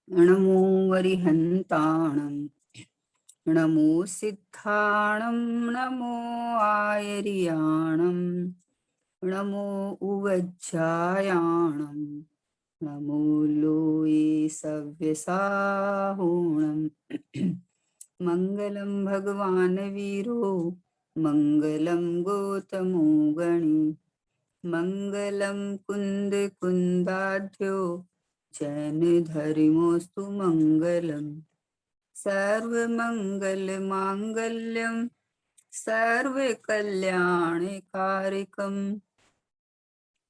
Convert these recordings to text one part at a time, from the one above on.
नमो वरिहन्ताणं नमो सिद्धाणं नमो आयर्याणं नमो उवज्जायाणं नमो लोये सव्यसाहूणं मङ्गलं भगवान् वीरो मङ्गलं गौतमो गणी मङ्गलं कुन्द कुन्दाढ्यो जैन धर्मोऽस्तु मङ्गलम् सर्वमङ्गलमाङ्गल्यं सर्वकल्याणकारिकं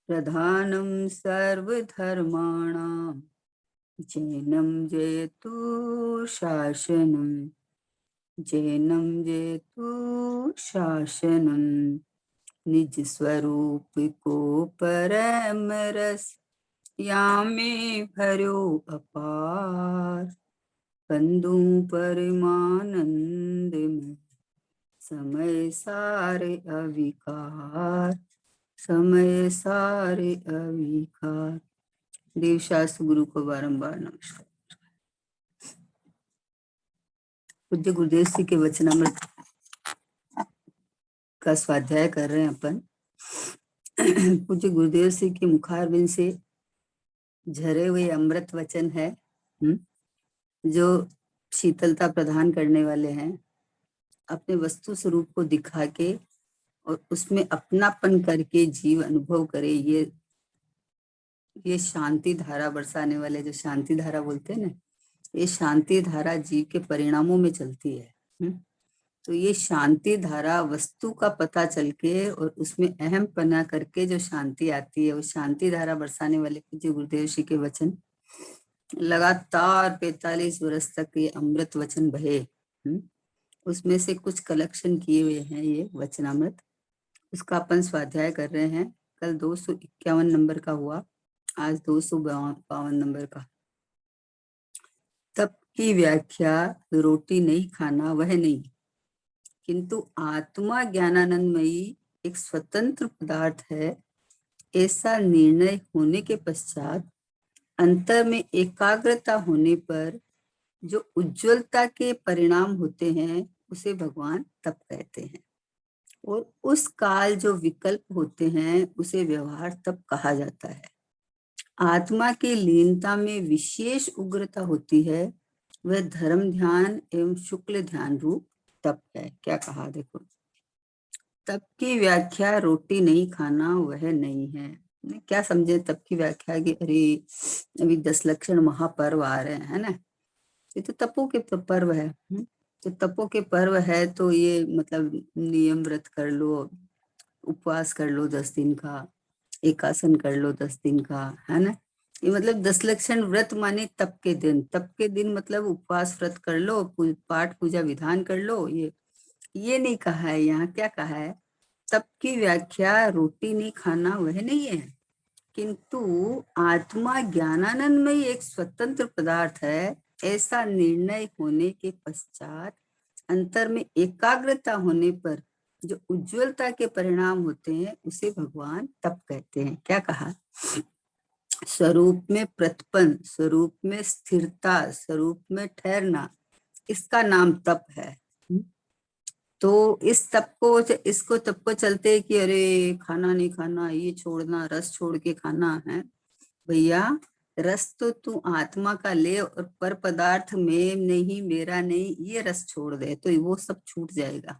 प्रधानं सर्वधर्माणां जैनं जयतु शासनं जैनं जयतु शासनं निज स्वरूप को परम रस यामे भरो अपार बंधु परमानंद में समय सारे अविकार समय सारे अविकार। देवशास्त्र गुरु को बारंबार नमस्कार। पूज्य गुरुदेव जी के वचनामृत का स्वाध्याय कर रहे हैं अपन। पूज्य गुरुदेव जी के मुखारबिंद से झरे हुए अमृत वचन है जो शीतलता प्रदान करने वाले हैं, अपने वस्तु स्वरूप को दिखा के और उसमें अपनापन करके जीव अनुभव करे। ये शांति धारा बरसाने वाले, जो शांति धारा बोलते हैं ना, ये शांति धारा जीव के परिणामों में चलती है। तो ये शांति धारा वस्तु का पता चल के और उसमें अहम पना करके जो शांति आती है, वो शांति धारा बरसाने वाले पूज्य गुरुदेव जी के वचन लगातार 45 वर्ष तक ये अमृत वचन बहे। उसमें से कुछ कलेक्शन किए हुए हैं ये वचनामृत, उसका अपन स्वाध्याय कर रहे हैं। कल 251 नंबर का हुआ, आज 252 नंबर का। तप की व्याख्या रोटी नहीं खाना वह नहीं, किंतु आत्मा ज्ञानानंदमयी एक स्वतंत्र पदार्थ है, ऐसा निर्णय होने के पश्चात अंतर में एकाग्रता होने पर जो उज्ज्वलता के परिणाम होते हैं उसे भगवान तप कहते हैं। और उस काल जो विकल्प होते हैं उसे व्यवहार तप कहा जाता है। आत्मा की लीनता में विशेष उग्रता होती है, वह धर्म ध्यान एवं शुक्ल ध्यान रूप तप है। क्या कहा देखो, तप की व्याख्या रोटी नहीं खाना वह नहीं है। क्या समझे तप की व्याख्या कि अरे अभी 10 लक्षण महापर्व आ रहे हैं ना, ये तो तपों के पर्व है। तो तपों के पर्व है तो ये मतलब नियम व्रत कर लो, उपवास कर लो 10 दिन का, एकासन कर लो 10 दिन का, है ना। ये मतलब 10 लक्षण व्रत माने तप के दिन। तप के दिन मतलब उपवास व्रत कर लो, पाठ पूजा विधान कर लो। ये नहीं कहा है यहाँ। क्या कहा है, तप की व्याख्या रोटी नहीं खाना वह नहीं है, किंतु आत्मा ज्ञानानंद में एक स्वतंत्र पदार्थ है, ऐसा निर्णय होने के पश्चात अंतर में एकाग्रता होने पर जो उज्ज्वलता के परिणाम होते हैं उसे भगवान तप कहते हैं। क्या कहा, स्वरूप में प्रतिपन्न, स्वरूप में स्थिरता, स्वरूप में ठहरना, इसका नाम तप है। तो इस तप को, इसको तप को चलते कि अरे खाना नहीं खाना, ये छोड़ना, रस छोड़ के खाना है। भैया रस तो तू आत्मा का ले और पर पदार्थ में नहीं, मेरा नहीं, ये रस छोड़ दे तो वो सब छूट जाएगा।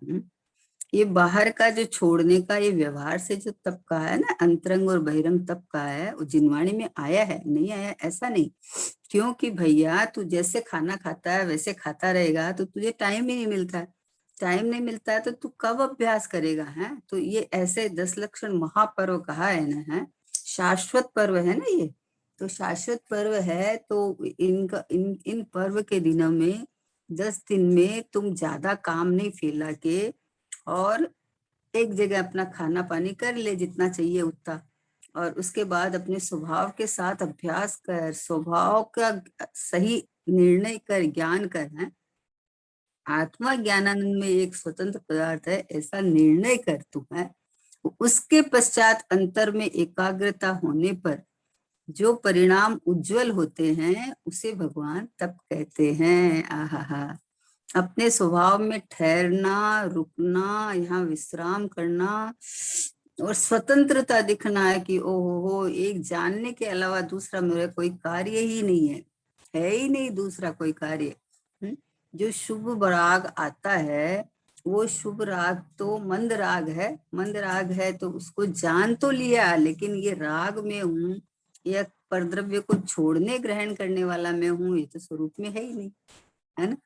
ये बाहर का जो छोड़ने का ये व्यवहार से जो तप का है ना, अंतरंग और बहिरंग तप का है, वो जिनवाणी में आया है, नहीं आया ऐसा नहीं। क्योंकि भैया तू जैसे खाना खाता है वैसे खाता रहेगा तो तुझे टाइम ही नहीं मिलता है। टाइम नहीं मिलता है तो तू कब अभ्यास करेगा, है। तो ये ऐसे 10 लक्षण महापर्व कहा है ना, है शाश्वत पर्व है ना ये। तो शाश्वत पर्व है तो इनका इन पर्व के दिनों में 10 दिन में तुम ज्यादा काम नहीं फैला के और एक जगह अपना खाना पानी कर ले जितना चाहिए उतना, और उसके बाद अपने स्वभाव के साथ अभ्यास कर, स्वभाव का सही निर्णय कर, ज्ञान कर, है। आत्मा ज्ञानानंद में एक स्वतंत्र पदार्थ है, ऐसा निर्णय कर तू, है। उसके पश्चात अंतर में एकाग्रता होने पर जो परिणाम उज्जवल होते हैं उसे भगवान तप कहते हैं। आहा, अपने स्वभाव में ठहरना, रुकना, यहाँ विश्राम करना और स्वतंत्रता दिखना है कि ओहो हो, एक जानने के अलावा दूसरा मेरा कोई कार्य ही नहीं है ही नहीं दूसरा कोई कार्य। जो शुभ राग आता है वो शुभ राग तो मंद राग है, मंद राग है तो उसको जान तो लिया, लेकिन ये राग में हूँ या परद्रव्य को छोड़ने ग्रहण करने वाला मैं हूँ, ये तो स्वरूप में है ही नहीं, है ना।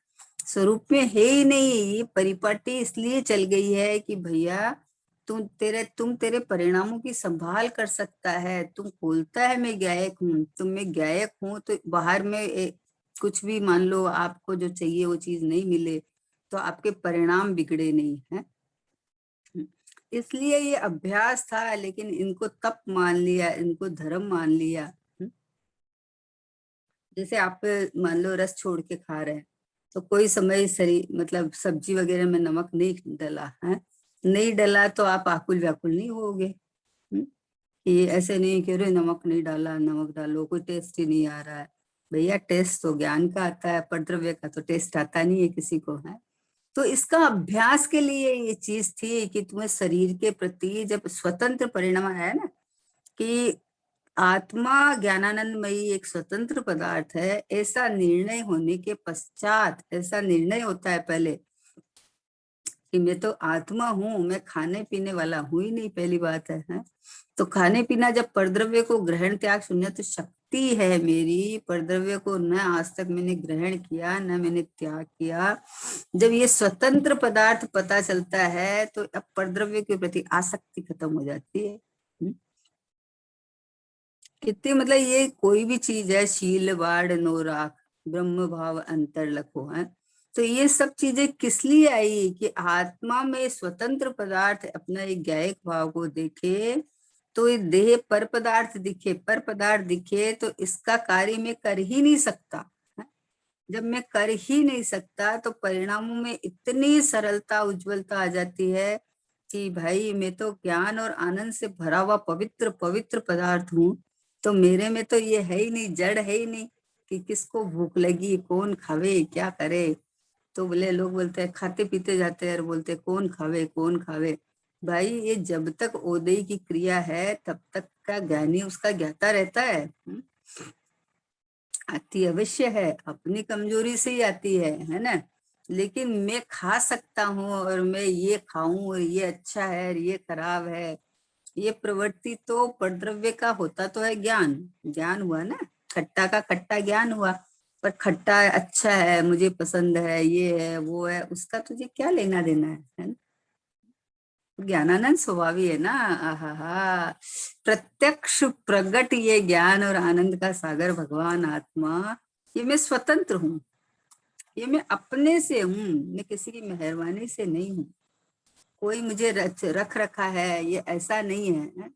स्वरूप में है ही नहीं। ये परिपाटी इसलिए चल गई है कि भैया तुम तेरे परिणामों की संभाल कर सकता है। तुम बोलता है मैं गायक हूँ, तुम मैं गायक हूँ, तो बाहर में कुछ भी मान लो आपको जो चाहिए वो चीज नहीं मिले तो आपके परिणाम बिगड़े नहीं है। इसलिए ये अभ्यास था, लेकिन इनको तप मान लिया, इनको धर्म मान लिया। जैसे आप मान लो रस छोड़ के खा रहे हैं तो कोई समय शरीर मतलब सब्जी वगैरह में नमक नहीं डला है, नहीं डला तो आप आकुल व्याकुल नहीं होगे। ये ऐसे नहीं कि अरे नमक नहीं डाला, नमक डालो, कोई टेस्ट ही नहीं आ रहा है। भैया टेस्ट तो ज्ञान का आता है, परद्रव्य का तो टेस्ट आता नहीं है किसी को, है। तो इसका अभ्यास के लिए ये चीज थी कि तुम्हें शरीर के प्रति जब स्वतंत्र परिणाम है ना, कि आत्मा ज्ञानानंदमयी एक स्वतंत्र पदार्थ है, ऐसा निर्णय होने के पश्चात, ऐसा निर्णय होता है पहले कि मैं तो आत्मा हूँ, मैं खाने पीने वाला हूँ ही नहीं, पहली बात है? तो खाने पीना जब परद्रव्य को ग्रहण त्याग शून्य तो शक्ति है मेरी, परद्रव्य को न आज तक मैंने ग्रहण किया न मैंने त्याग किया। जब ये स्वतंत्र पदार्थ पता चलता है तो अब परद्रव्य के प्रति आसक्ति खत्म हो जाती है। कितने मतलब ये कोई भी चीज है, शील बाढ़ नो राख, ब्रह्म भाव अंतर लखो, है। तो ये सब चीजें किस लिए आई कि आत्मा में स्वतंत्र पदार्थ अपना एक गायक भाव को देखे, तो ये देह पर पदार्थ दिखे, पर पदार्थ दिखे तो इसका कार्य मैं कर ही नहीं सकता। जब मैं कर ही नहीं सकता तो परिणामों में इतनी सरलता उज्जवलता आ जाती है कि भाई मैं तो ज्ञान और आनंद से भरा हुआ पवित्र पवित्र पदार्थ हूँ। तो मेरे में तो ये है ही नहीं, जड़ है ही नहीं कि किसको भूख लगी, कौन खावे, क्या करे। तो बोले लोग बोलते हैं खाते पीते जाते हैं और बोलते हैं कौन खावे कौन खावे। भाई ये जब तक ओदई की क्रिया है तब तक का ज्ञानी उसका ज्ञाता रहता है। आती अवश्य है, अपनी कमजोरी से ही आती है ना। लेकिन मैं खा सकता हूँ और मैं ये खाऊं और ये अच्छा है और ये खराब है, ये प्रवृत्ति तो परद्रव्य का होता तो है ज्ञान, ज्ञान हुआ ना, खट्टा का खट्टा ज्ञान हुआ। पर खट्टा अच्छा है, मुझे पसंद है, ये है वो है, उसका तुझे क्या लेना देना है ना। ज्ञानानंद स्वभावी है ना। आहा, प्रत्यक्ष प्रगट ये ज्ञान और आनंद का सागर भगवान आत्मा, ये मैं स्वतंत्र हूँ, ये मैं अपने से हूँ, मैं किसी की मेहरबानी से नहीं हूँ, कोई मुझे रख रखा है, ये ऐसा नहीं है।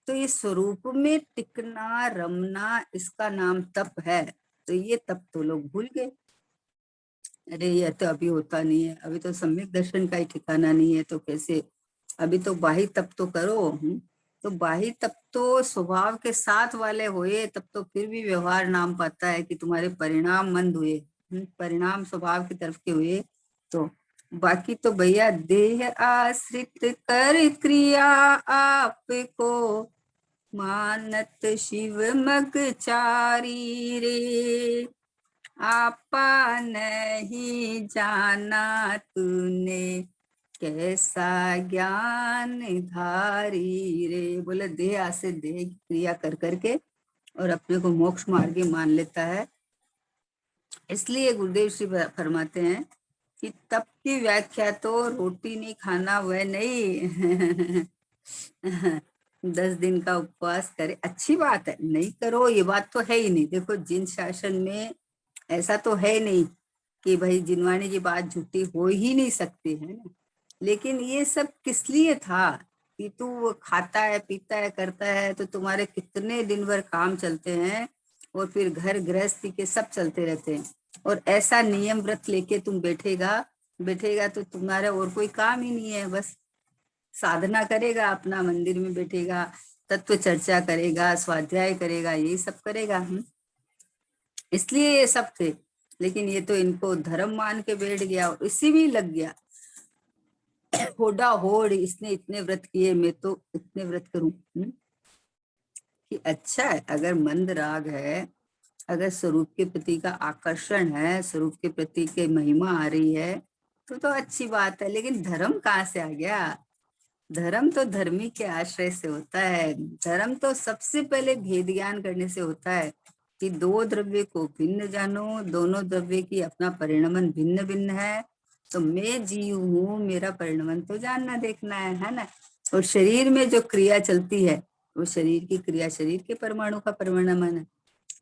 तो ये स्वरूप में टिकना रमना इसका नाम तप है। तो ये तप तो लोग भूल गए, अरे ये तो अभी होता नहीं है, अभी तो सम्यक दर्शन का ही ठिकाना नहीं है, तो कैसे, अभी तो बाही तप तो करो। तो बाही तप तो स्वभाव के साथ वाले हुए तब तो फिर भी व्यवहार नाम पाता है कि तुम्हारे परिणाम मंद हुए, परिणाम स्वभाव की तरफ के हुए। तो बाकी तो भैया देह आश्रित कर क्रिया आपको, मानत शिव मग चारी रे, आपा नहीं जाना तूने कैसा ज्ञान धारी रे। बोले देह आश्रित देह की क्रिया कर करके और अपने को मोक्ष मार्गी मान लेता है। इसलिए गुरुदेव श्री फरमाते हैं कि तप की व्याख्या तो रोटी नहीं खाना वह नहीं 10 दिन का उपवास करे, अच्छी बात है, नहीं करो ये बात तो है ही नहीं। देखो जिन शासन में ऐसा तो है नहीं कि भाई जिनवाणी की बात झूठी हो ही नहीं सकती है ना। लेकिन ये सब किस लिए था कि तू खाता है पीता है करता है तो तुम्हारे कितने दिन भर काम चलते हैं और फिर घर गृहस्थी के सब चलते रहते हैं, और ऐसा नियम व्रत लेके तुम बैठेगा बैठेगा तो तुम्हारा और कोई काम ही नहीं है, बस साधना करेगा, अपना मंदिर में बैठेगा, तत्व चर्चा करेगा, स्वाध्याय करेगा, यही सब करेगा। इसलिए ये सब थे, लेकिन ये तो इनको धर्म मान के बैठ गया, इसी भी लग गया होड़ा होड़, इसने इतने व्रत किए, मैं तो इतने व्रत करूं। कि अच्छा है, अगर मंद राग है, अगर स्वरूप के प्रति का आकर्षण है, स्वरूप के प्रति के महिमा आ रही है, तो अच्छी बात है। लेकिन धर्म कहाँ से आ गया? धर्म तो धर्मी के आश्रय से होता है। धर्म तो सबसे पहले भेद ज्ञान करने से होता है कि दो द्रव्य को भिन्न जानो, दोनों द्रव्य की अपना परिणमन भिन्न भिन्न है, तो मैं जीव हूँ, मेरा परिणमन तो जानना देखना है ना। और शरीर में जो क्रिया चलती है, वो शरीर की क्रिया शरीर के परमाणु का परिणमन है।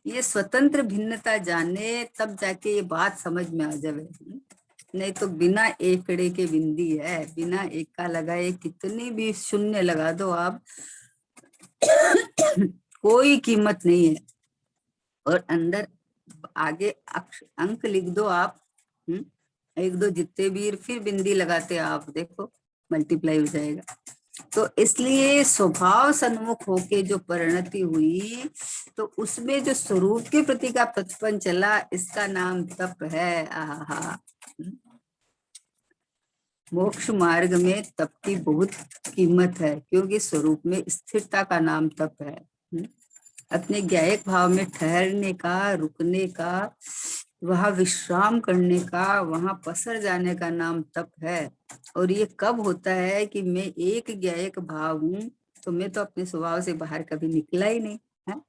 ये स्वतंत्र भिन्नता जाने, तब जाके ये बात समझ में आ जावे। नहीं तो बिना एकड़े के बिंदी है, बिना एक का लगाए कितनी भी शून्य लगा दो आप कोई कीमत नहीं है। और अंदर आगे अंक लिख दो आप, एक दो जितने भी, फिर बिंदी लगाते आप, देखो मल्टीप्लाई हो जाएगा। तो इसलिए स्वभाव सन्मुख होके जो परिणति हुई, तो उसमें जो स्वरूप के प्रति का प्रतिपन्न चला, इसका नाम तप है। आहा, मोक्ष मार्ग में तप की बहुत कीमत है, क्योंकि स्वरूप में स्थिरता का नाम तप है। अपने ज्ञायक भाव में ठहरने का, रुकने का, वहां विश्राम करने का, वहां पसर जाने का नाम तप है। और ये कब होता है कि मैं एक ज्ञायक भाव हूँ, तो मैं तो अपने स्वभाव से बाहर कभी निकला ही नहीं है।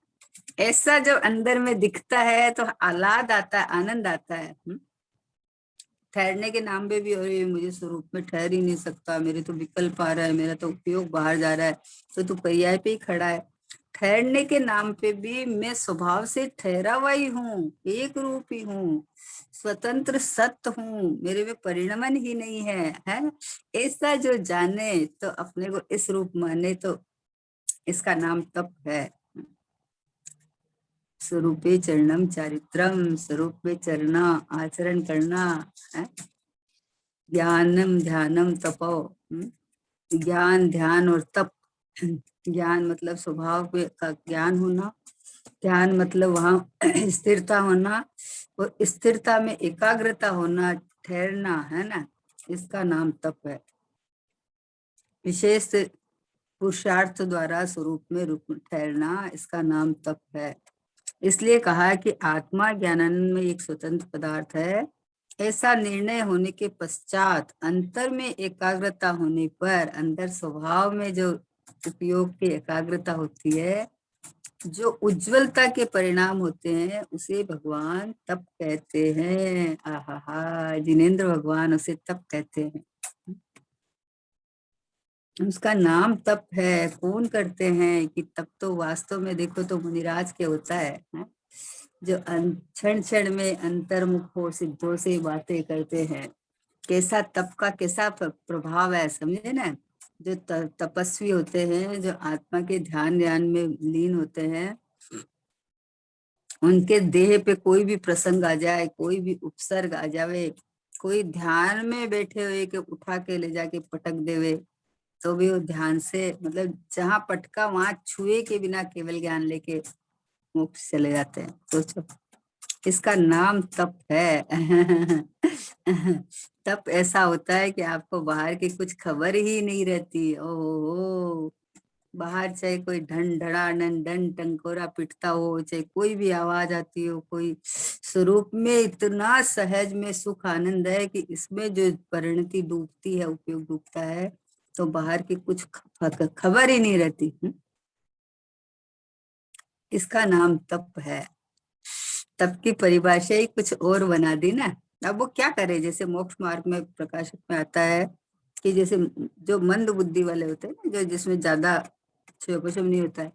ऐसा जब अंदर में दिखता है तो आह्लाद आता है, आनंद आता है। ठहरने के नाम पे भी, अरे मुझे स्वरूप में ठहर ही नहीं सकता, मेरे तो विकल्प आ रहा है, मेरा तो उपयोग बाहर जा रहा है, तो तू पर्याय पे ही खड़ा है। ठहरने के नाम पे भी मैं स्वभाव से ठहरा हुआ ही हूँ, एक रूप ही हूँ, स्वतंत्र सत्य हूँ, मेरे में परिणमन ही नहीं है। ऐसा जो जाने, तो अपने को इस रूप माने, तो इसका नाम तप है। स्वरूपे चरणम चारित्रम, स्वरूप में चरना, आचरण करना है। ज्ञानम ध्यानम तपो, ज्ञान ध्यान और तप। ज्ञान मतलब स्वभाव का ज्ञान होना, ध्यान मतलब वहां स्थिरता होना, और स्थिरता में एकाग्रता होना, ठहरना है ना, इसका नाम तप है। विशेष पुरुषार्थ द्वारा स्वरूप में रुक ठहरना, इसका नाम तप है। इसलिए कहा कि आत्मा ज्ञानानंद में एक स्वतंत्र पदार्थ है। ऐसा निर्णय होने के पश्चात अंतर में एकाग्रता होने पर, अंदर स्वभाव में जो उपयोग की एकाग्रता होती है, जो उज्जवलता के परिणाम होते हैं, उसे भगवान तप कहते हैं। आहा, जिनेंद्र भगवान उसे तप कहते हैं। उसका नाम तप है। कौन करते हैं कि तप तो वास्तव में देखो तो मुनिराज के होता है, जो क्षण क्षण में अंतर्मुख हो सिद्धों से बातें करते हैं। कैसा तप का कैसा प्रभाव है, समझे ना। जो तपस्वी होते हैं, जो आत्मा के ध्यान में लीन होते हैं, उनके देह पे कोई भी प्रसंग आ जाए, कोई भी उपसर्ग आ जावे, कोई ध्यान में बैठे हुए के उठा के ले जाके पटक देवे, तो भी वो ध्यान से, मतलब जहां पटका वहां छुए के बिना केवल ज्ञान लेके मोक्ष चले जाते हैं। सोचो, इसका नाम तप है। तप ऐसा होता है कि आपको बाहर की कुछ खबर ही नहीं रहती। ओहो, बाहर चाहे कोई ढन ढड़ा डन डन टंकोरा पिटता हो, चाहे कोई भी आवाज आती हो, कोई स्वरूप में इतना सहज में सुख आनंद है कि इसमें जो परिणति डूबती है, उपयोग डूबता है, तो बाहर की कुछ खबर ही नहीं रहती। इसका नाम तप है। तप की परिभाषा ही कुछ और बना दी ना। अब वो क्या करे, जैसे मोक्ष मार्ग में प्रकाशित में आता है कि जैसे जो मंद बुद्धि वाले होते हैं ना, जो जिसमें ज्यादा क्षोभ नहीं होता है,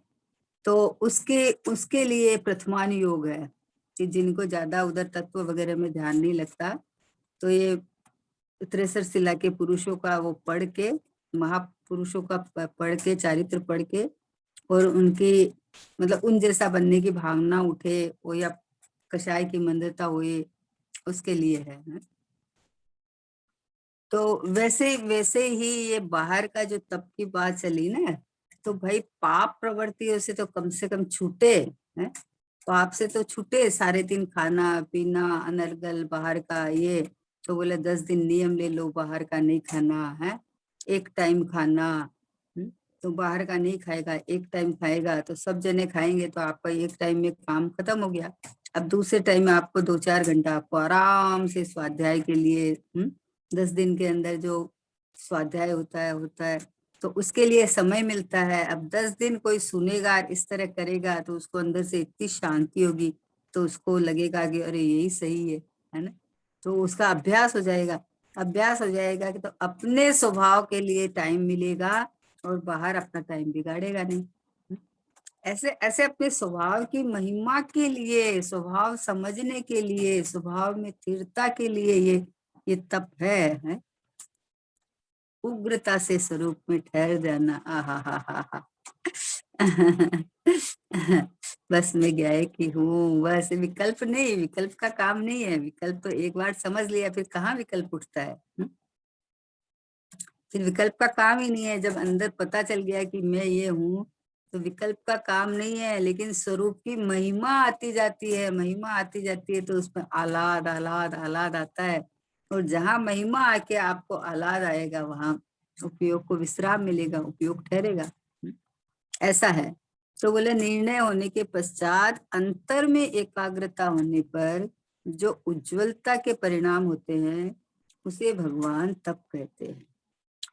तो उसके उसके लिए प्रथमान योग है कि जिनको ज्यादा उधर तत्व वगैरह में ध्यान नहीं लगता, तो ये 63 शिला के पुरुषों का वो पढ़ के, महापुरुषों का पढ़ के, चारित्र पढ़ के, और उनकी मतलब उन जैसा बनने की भावना उठे, वो या कषाय की मंदता हुई, उसके लिए है। तो वैसे वैसे ही ये बाहर का जो तप की बात चली ना, तो भाई पाप प्रवृत्तियों से तो कम से कम छूटे हैं, पाप से तो छूटे। सारे दिन खाना पीना अनर्गल बाहर का, ये तो बोले 10 दिन नियम ले लो, बाहर का नहीं खाना है, एक टाइम खाना। तो बाहर का नहीं खाएगा, एक टाइम खाएगा, तो सब जने खाएंगे, तो आपका एक टाइम में काम खत्म हो गया। अब दूसरे टाइम में आपको 2-4 घंटा आपको आराम से स्वाध्याय के लिए 10 दिन के अंदर जो स्वाध्याय होता है तो उसके लिए समय मिलता है। अब 10 दिन कोई सुनेगा इस तरह करेगा तो उसको अंदर से इतनी शांति होगी, तो उसको लगेगा कि अरे यही सही है ना। तो उसका अभ्यास हो जाएगा, कि तो अपने स्वभाव के लिए टाइम मिलेगा और बाहर अपना टाइम बिगाड़ेगा नहीं। ऐसे ऐसे अपने स्वभाव की महिमा के लिए, स्वभाव समझने के लिए, स्वभाव में स्थिरता के लिए ये तप है? उग्रता से स्वरूप में ठहर जाना। आहा हा हा हा बस मैं गए कि हूँ, बस विकल्प नहीं, विकल्प का काम नहीं है। विकल्प तो एक बार समझ लिया, फिर कहाँ विकल्प उठता है? फिर विकल्प का काम ही नहीं है। जब अंदर पता चल गया कि मैं ये हूँ, तो विकल्प का काम नहीं है, लेकिन स्वरूप की महिमा आती जाती है, महिमा आती जाती है, तो उसमें आह्लाद आह्लाद आह्लाद आता है। और जहां महिमा आके आपको आह्लाद आएगा, वहां उपयोग को विश्राम मिलेगा, उपयोग ठहरेगा। ऐसा है। तो बोले निर्णय होने के पश्चात अंतर में एकाग्रता होने पर जो उज्ज्वलता के परिणाम होते हैं, उसे भगवान तप कहते हैं।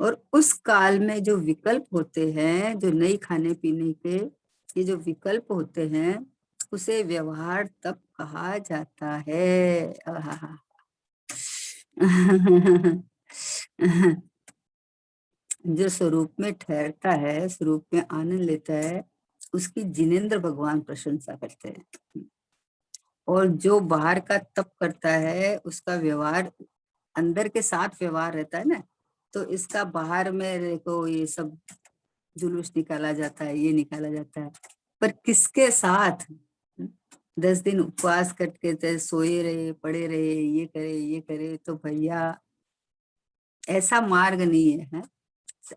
और उस काल में जो विकल्प होते हैं, जो नहीं खाने पीने के, ये जो विकल्प होते हैं, उसे व्यवहार तप कहा जाता है। जो स्वरूप में ठहरता है, स्वरूप में आनंद लेता है, उसकी जिनेंद्र भगवान प्रशंसा करते हैं। और जो बाहर का तप करता है, उसका व्यवहार अंदर के साथ व्यवहार रहता है ना, तो इसका बाहर में देखो ये सब जुलूस निकाला जाता है, ये निकाला जाता है, पर किसके साथ? 10 दिन उपवास करके सोए रहे, पड़े रहे, ये करे, तो भैया ऐसा मार्ग नहीं है।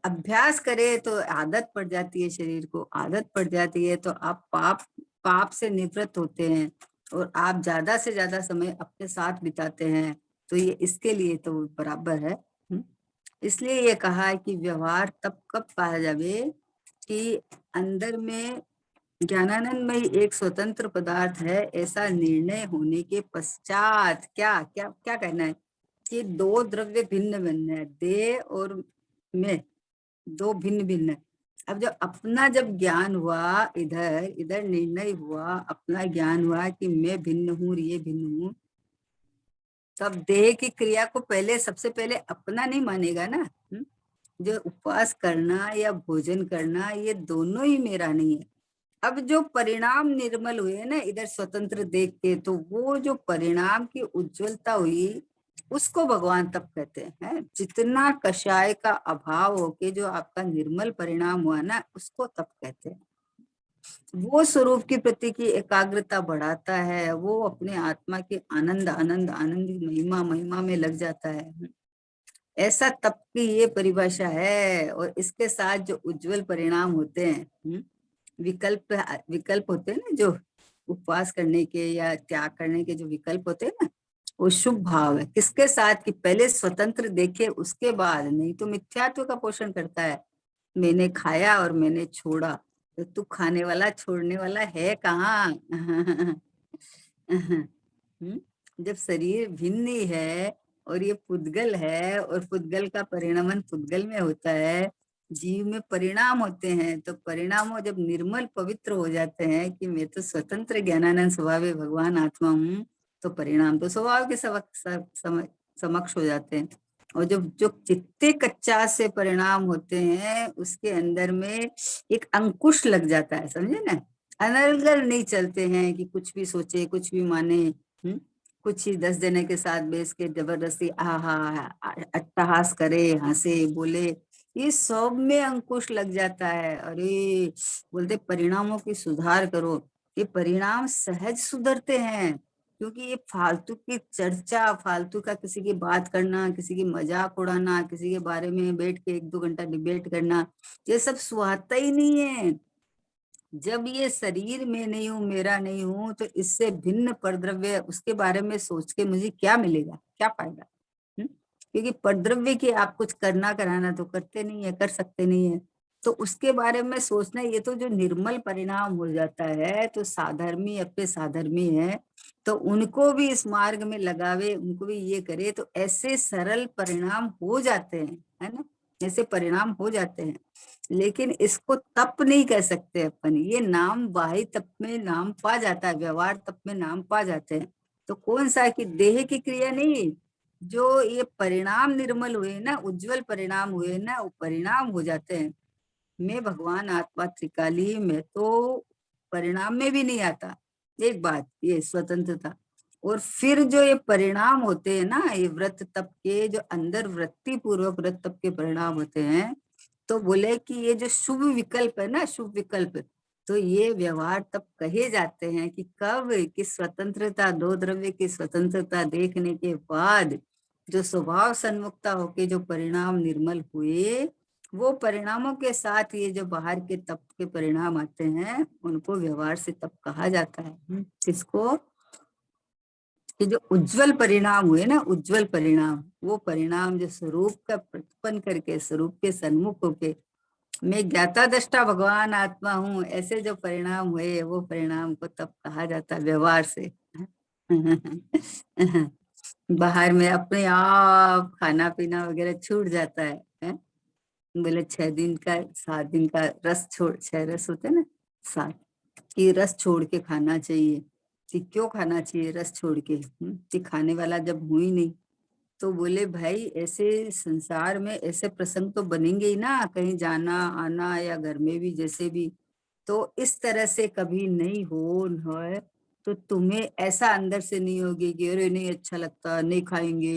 अभ्यास करे तो आदत पड़ जाती है, शरीर को आदत पड़ जाती है, तो आप पाप से निवृत्त होते हैं और आप ज्यादा से ज्यादा समय अपने साथ बिताते हैं। तो ये इसके लिए तो बराबर है। इसलिए ये कहा है कि व्यवहार तब कब कहा जावे कि अंदर में ज्ञानानंदमय एक स्वतंत्र पदार्थ है, ऐसा निर्णय होने के पश्चात। क्या क्या क्या कहना है कि दो द्रव्य भिन्न भिन्न है, देह और मैं, दो भिन्न भिन्न है। अब जब ज्ञान हुआ, इधर इधर निर्णय हुआ, अपना ज्ञान हुआ कि मैं भिन्न हूँ, ये भिन्न हूँ, तब देह की क्रिया को पहले सबसे पहले अपना नहीं मानेगा ना। जो उपवास करना या भोजन करना, ये दोनों ही मेरा नहीं है। अब जो परिणाम निर्मल हुए ना इधर स्वतंत्र देख के, तो वो जो परिणाम की उज्जवलता हुई, उसको भगवान तप कहते हैं। जितना कषाय का अभाव होके जो आपका निर्मल परिणाम हुआ ना, उसको तप कहते हैं। वो स्वरूप की प्रति की एकाग्रता बढ़ाता है, वो अपने आत्मा के आनंद आनंद आनंद महिमा महिमा में लग जाता है। ऐसा तप की ये परिभाषा है। और इसके साथ जो उज्जवल परिणाम होते हैं, विकल्प होते हैं ना, जो उपवास करने के या त्याग करने के जो विकल्प होते हैं ना, वो शुभ भाव है। किसके साथ? कि पहले स्वतंत्र देखे, उसके बाद नहीं तो मिथ्यात्व का पोषण करता है। मैंने खाया और मैंने छोड़ा, तो तू खाने वाला छोड़ने वाला है कहाँ? जब शरीर भिन्न ही है और ये पुद्गल है, और पुद्गल का परिणमन पुद्गल में होता है, जीव में परिणाम होते हैं, तो परिणामों जब निर्मल पवित्र हो जाते हैं कि मैं तो स्वतंत्र ज्ञानानंद स्वभाव भगवान आत्मा हूँ, तो परिणाम तो स्वभाव के समक्ष हो जाते हैं। और जो चित्ते कच्चा से परिणाम होते हैं, उसके अंदर में एक अंकुश लग जाता है, समझे ना। अनर्गल नहीं चलते हैं कि कुछ भी सोचे, कुछ भी माने, कुछ ही 10 जने के साथ बेच के जबरदस्ती आहा अट्टहास करे, हंसे, बोले, ये सब में अंकुश लग जाता है। अरे बोलते परिणामों की सुधार करो, ये परिणाम सहज सुधरते हैं, क्योंकि ये फालतू की चर्चा, फालतू का किसी की बात करना, किसी की मजाक उड़ाना, किसी के बारे में बैठ के 1-2 घंटा डिबेट करना, ये सब सुहाता ही नहीं है। जब ये शरीर में नहीं हूं, मेरा नहीं हूं, तो इससे भिन्न परद्रव्य उसके बारे में सोच के मुझे क्या मिलेगा, क्या फायदा? क्योंकि परद्रव्य की आप कुछ करना कराना तो करते नहीं है, कर सकते नहीं है, तो उसके बारे में सोचना, ये तो जो निर्मल परिणाम हो जाता है। तो साधर्मी अपने साधर्मी है, तो उनको भी इस मार्ग में लगावे, उनको भी ये करे, तो ऐसे सरल परिणाम हो जाते हैं, है ना, ऐसे परिणाम हो जाते हैं। लेकिन इसको तप नहीं कह सकते अपन, ये नाम बाह्य तप में नाम पा जाता है, व्यवहार तप में नाम पा जाते हैं। तो कौन सा कि देह की क्रिया नहीं, जो ये परिणाम निर्मल हुए ना, उज्जवल परिणाम हुए ना, वो परिणाम हो जाते हैं। मैं भगवान आत्मा त्रिकाली में तो परिणाम में भी नहीं आता। एक बात ये स्वतंत्रता, और फिर जो ये परिणाम होते हैं ना, ये व्रत तप के जो अंदर वृत्ति पूर्वक व्रत तप के परिणाम होते हैं, तो बोले कि ये जो शुभ विकल्प है ना, शुभ विकल्प, तो ये व्यवहार तब कहे जाते हैं कि कब कि स्वतंत्रता, दो द्रव्य की स्वतंत्रता देखने के बाद जो स्वभाव सन्मुखता होके जो परिणाम निर्मल हुए, वो परिणामों के साथ ये जो बाहर के तप के परिणाम आते हैं, उनको व्यवहार से तप कहा जाता है। किसको? कि जो उज्जवल परिणाम हुए ना, उज्जवल परिणाम, वो परिणाम जो स्वरूप का प्रतिपन्न करके, स्वरूप के सन्मुख होके, मैं ज्ञाता दृष्टा भगवान आत्मा हूँ, ऐसे जो परिणाम हुए, वो परिणाम को तब कहा जाता है व्यवहार से। बाहर में अपने आप खाना पीना वगैरह छूट जाता है? बोले 6 दिन का, 7 दिन का रस छोड़, 6 रस होते ना, 7 की रस छोड़ के खाना चाहिए। कि क्यों खाना चाहिए रस छोड़ के? कि खाने वाला जब हुई नहीं, तो बोले भाई ऐसे संसार में ऐसे प्रसंग तो बनेंगे ही ना, कहीं जाना आना या घर में भी जैसे भी, तो इस तरह से कभी नहीं हो न, तो तुम्हें ऐसा अंदर से नहीं होगी कि अरे नहीं अच्छा लगता, नहीं खाएंगे,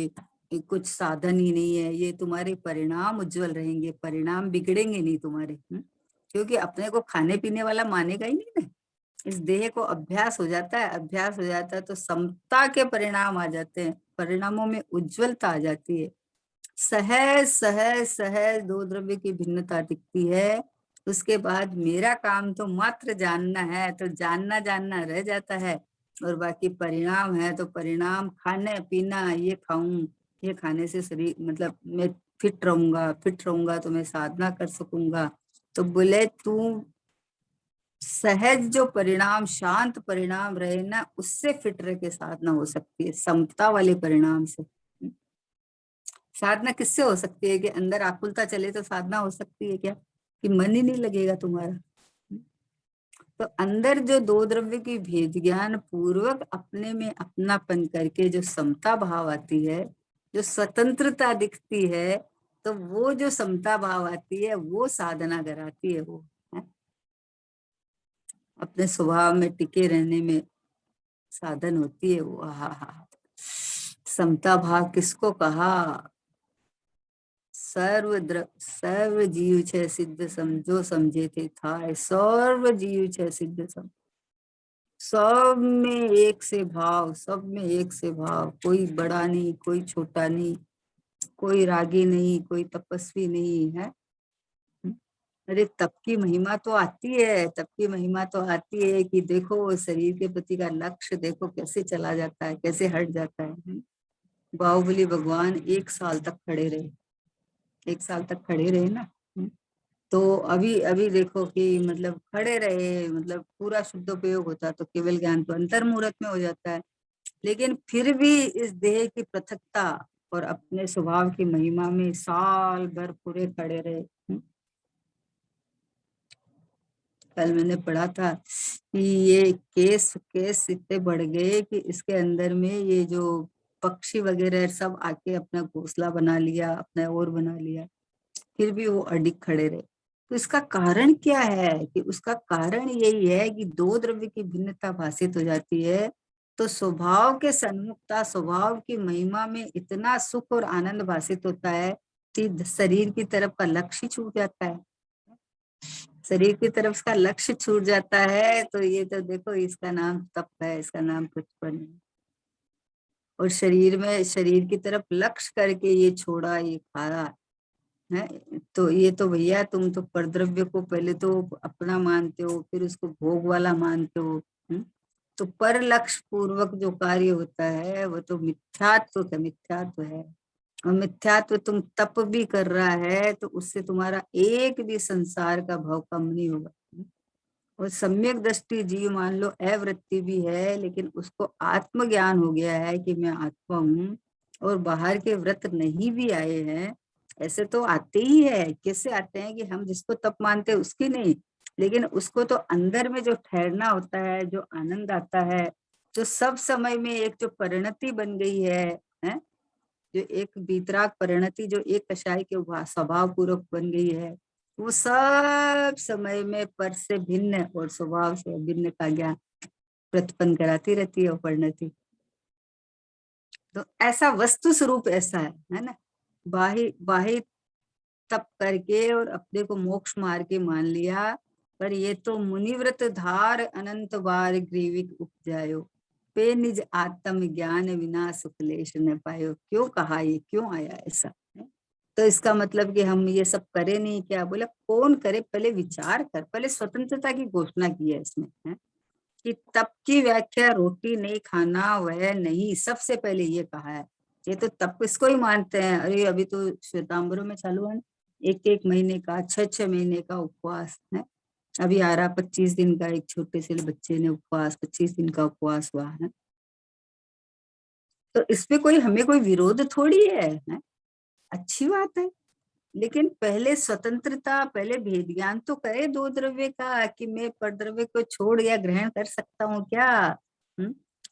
ये कुछ साधन ही नहीं है, ये तुम्हारे परिणाम उज्जवल रहेंगे, परिणाम बिगड़ेंगे नहीं तुम्हारे। क्योंकि अपने को खाने पीने वाला मानेगा ही नहीं ना, इस देह को अभ्यास हो जाता है, अभ्यास हो जाता है, तो समता के परिणाम आ जाते हैं, परिणामों में उज्जवलता आ जाती है। सहज सहज सहज दो द्रव्य की भिन्नता दिखती है। उसके बाद मेरा काम तो मात्र जानना है, तो जानना जानना रह जाता है, और बाकी परिणाम है, तो परिणाम खाने पीना, ये खाऊं, ये खाने से शरीर मतलब मैं फिट रहूंगा, फिट रहूंगा तो मैं साधना कर सकूंगा। तो बोले तू सहज जो परिणाम, शांत परिणाम रहे ना, उससे फिट रह के साधना हो सकती है, समता वाले परिणाम से। साधना किससे हो सकती है? कि अंदर आकुलता चले तो साधना हो सकती है क्या? कि मन ही नहीं लगेगा तुम्हारा। तो अंदर जो दो द्रव्य की भेद ज्ञान पूर्वक अपने में अपनापन करके जो समता भाव आती है, जो स्वतंत्रता दिखती है, तो वो जो समता भाव आती है, वो साधना कराती है। वो है? अपने स्वभाव में टिके रहने में साधन होती है वो। हा हा, समता भाव किसको कहा? सर्व जीव छे सिद्ध समझो, समझे थे था, सर्व जीव छे सिद्ध सम, सब में एक से भाव, सब में एक से भाव, कोई बड़ा नहीं, कोई छोटा नहीं, कोई रागी नहीं, कोई तपस्वी नहीं है। अरे तप की महिमा तो आती है, तप की महिमा तो आती है कि देखो शरीर के प्रति का लक्ष्य देखो कैसे चला जाता है, कैसे हट जाता है। बाहुबली भगवान 1 साल तक खड़े रहे, 1 साल तक खड़े रहे ना। तो अभी अभी देखो कि मतलब खड़े रहे, मतलब पूरा शुद्धोपयोग होता तो केवल ज्ञान तो अंतर मुहूर्त में हो जाता है, लेकिन फिर भी इस देह की पृथकता और अपने स्वभाव की महिमा में साल भर पूरे खड़े रहे। कल मैंने पढ़ा था कि ये केस केस इतने बढ़ गए कि इसके अंदर में ये जो पक्षी वगैरह सब आके अपना घोंसला बना लिया, अपना और बना लिया, फिर भी वो अडिग खड़े रहे। तो इसका कारण क्या है? कि उसका कारण यही है कि दो द्रव्य की भिन्नता भाषित हो जाती है, तो स्वभाव के सन्मुखता, स्वभाव की महिमा में इतना सुख और आनंद भाषित होता है कि शरीर की तरफ का लक्ष्य छूट जाता है, शरीर की तरफ का लक्ष्य छूट जाता है। तो ये तो देखो, इसका नाम तप है, इसका नाम प्रतिपन्न है। और शरीर की तरफ लक्ष्य करके ये छोड़ा, ये खाया है। तो ये तो भैया तुम तो परद्रव्य को पहले तो अपना मानते हो, फिर उसको भोग वाला मानते हो। तो पर लक्ष्य पूर्वक जो कार्य होता है वो तो मिथ्यात्व है। और मिथ्यात्व तुम तप भी कर रहा है तो उससे तुम्हारा एक भी संसार का भाव कम नहीं होगा। और सम्यक दृष्टि जीव मान लो अवृत्ति भी है, लेकिन उसको आत्मज्ञान हो गया है कि मैं आत्मा हूँ, और बाहर के व्रत नहीं भी आए हैं। ऐसे तो आते ही है, कैसे आते हैं कि हम जिसको तप मानते हैं उसकी नहीं, लेकिन उसको तो अंदर में जो ठहरना होता है, जो आनंद आता है, जो सब समय में एक जो परिणति बन गई है, जो एक बीतराग परिणति जो एक कषाय के स्वभाव पूर्वक बन गई है, वो सब समय में पर से भिन्न और स्वभाव से भिन्न का ज्ञान प्रतिपन्न कराती रहती है परिणति। तो ऐसा वस्तु स्वरूप ऐसा है ना। बाही तप करके और अपने को मोक्ष मार के मान लिया, पर ये तो मुनिव्रत धार अनंत बार ग्रीविक उपजायो, पे निज आत्म ज्ञान विना सुखलेश न पायो। क्यों कहा, ये क्यों आया ऐसा है? तो इसका मतलब कि हम ये सब करें नहीं क्या? बोला कौन करे, पहले विचार कर। पहले स्वतंत्रता की घोषणा की है इसमें, है कि तप की व्याख्या रोटी नहीं खाना वह नहीं, सबसे पहले ये कहा है। ये तो तप इसको ही मानते हैं। अरे अभी तो श्वेतांबरों में चालू है, एक एक महीने का, 6 महीने का उपवास है। अभी आ रहा 25 दिन का, एक छोटे से बच्चे ने उपवास 25 दिन का उपवास हुआ है। तो इसमें कोई हमें कोई विरोध थोड़ी है? अच्छी बात है। लेकिन पहले स्वतंत्रता, पहले भेद ज्ञान तो करे दो द्रव्य का, कि मैं परद्रव्य को छोड़ या ग्रहण कर सकता हूँ क्या?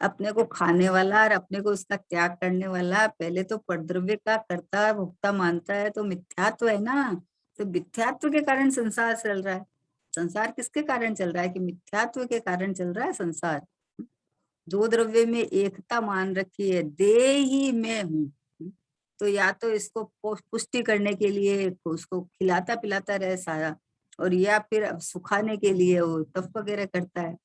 अपने को खाने वाला और अपने को उसका त्याग करने वाला पहले तो परद्रव्य का कर्ता भोक्ता मानता है, तो मिथ्यात्व है ना। तो मिथ्यात्व के कारण संसार चल रहा है। संसार किसके कारण चल रहा है? कि मिथ्यात्व के कारण चल रहा है संसार। दो द्रव्य में एकता मान रखी है, दे ही मैं हूँ। तो या तो इसको पुष्टि करने के लिए उसको खिलाता पिलाता रहे सारा, और या फिर अब सुखाने के लिए वो तप वगैरह करता है।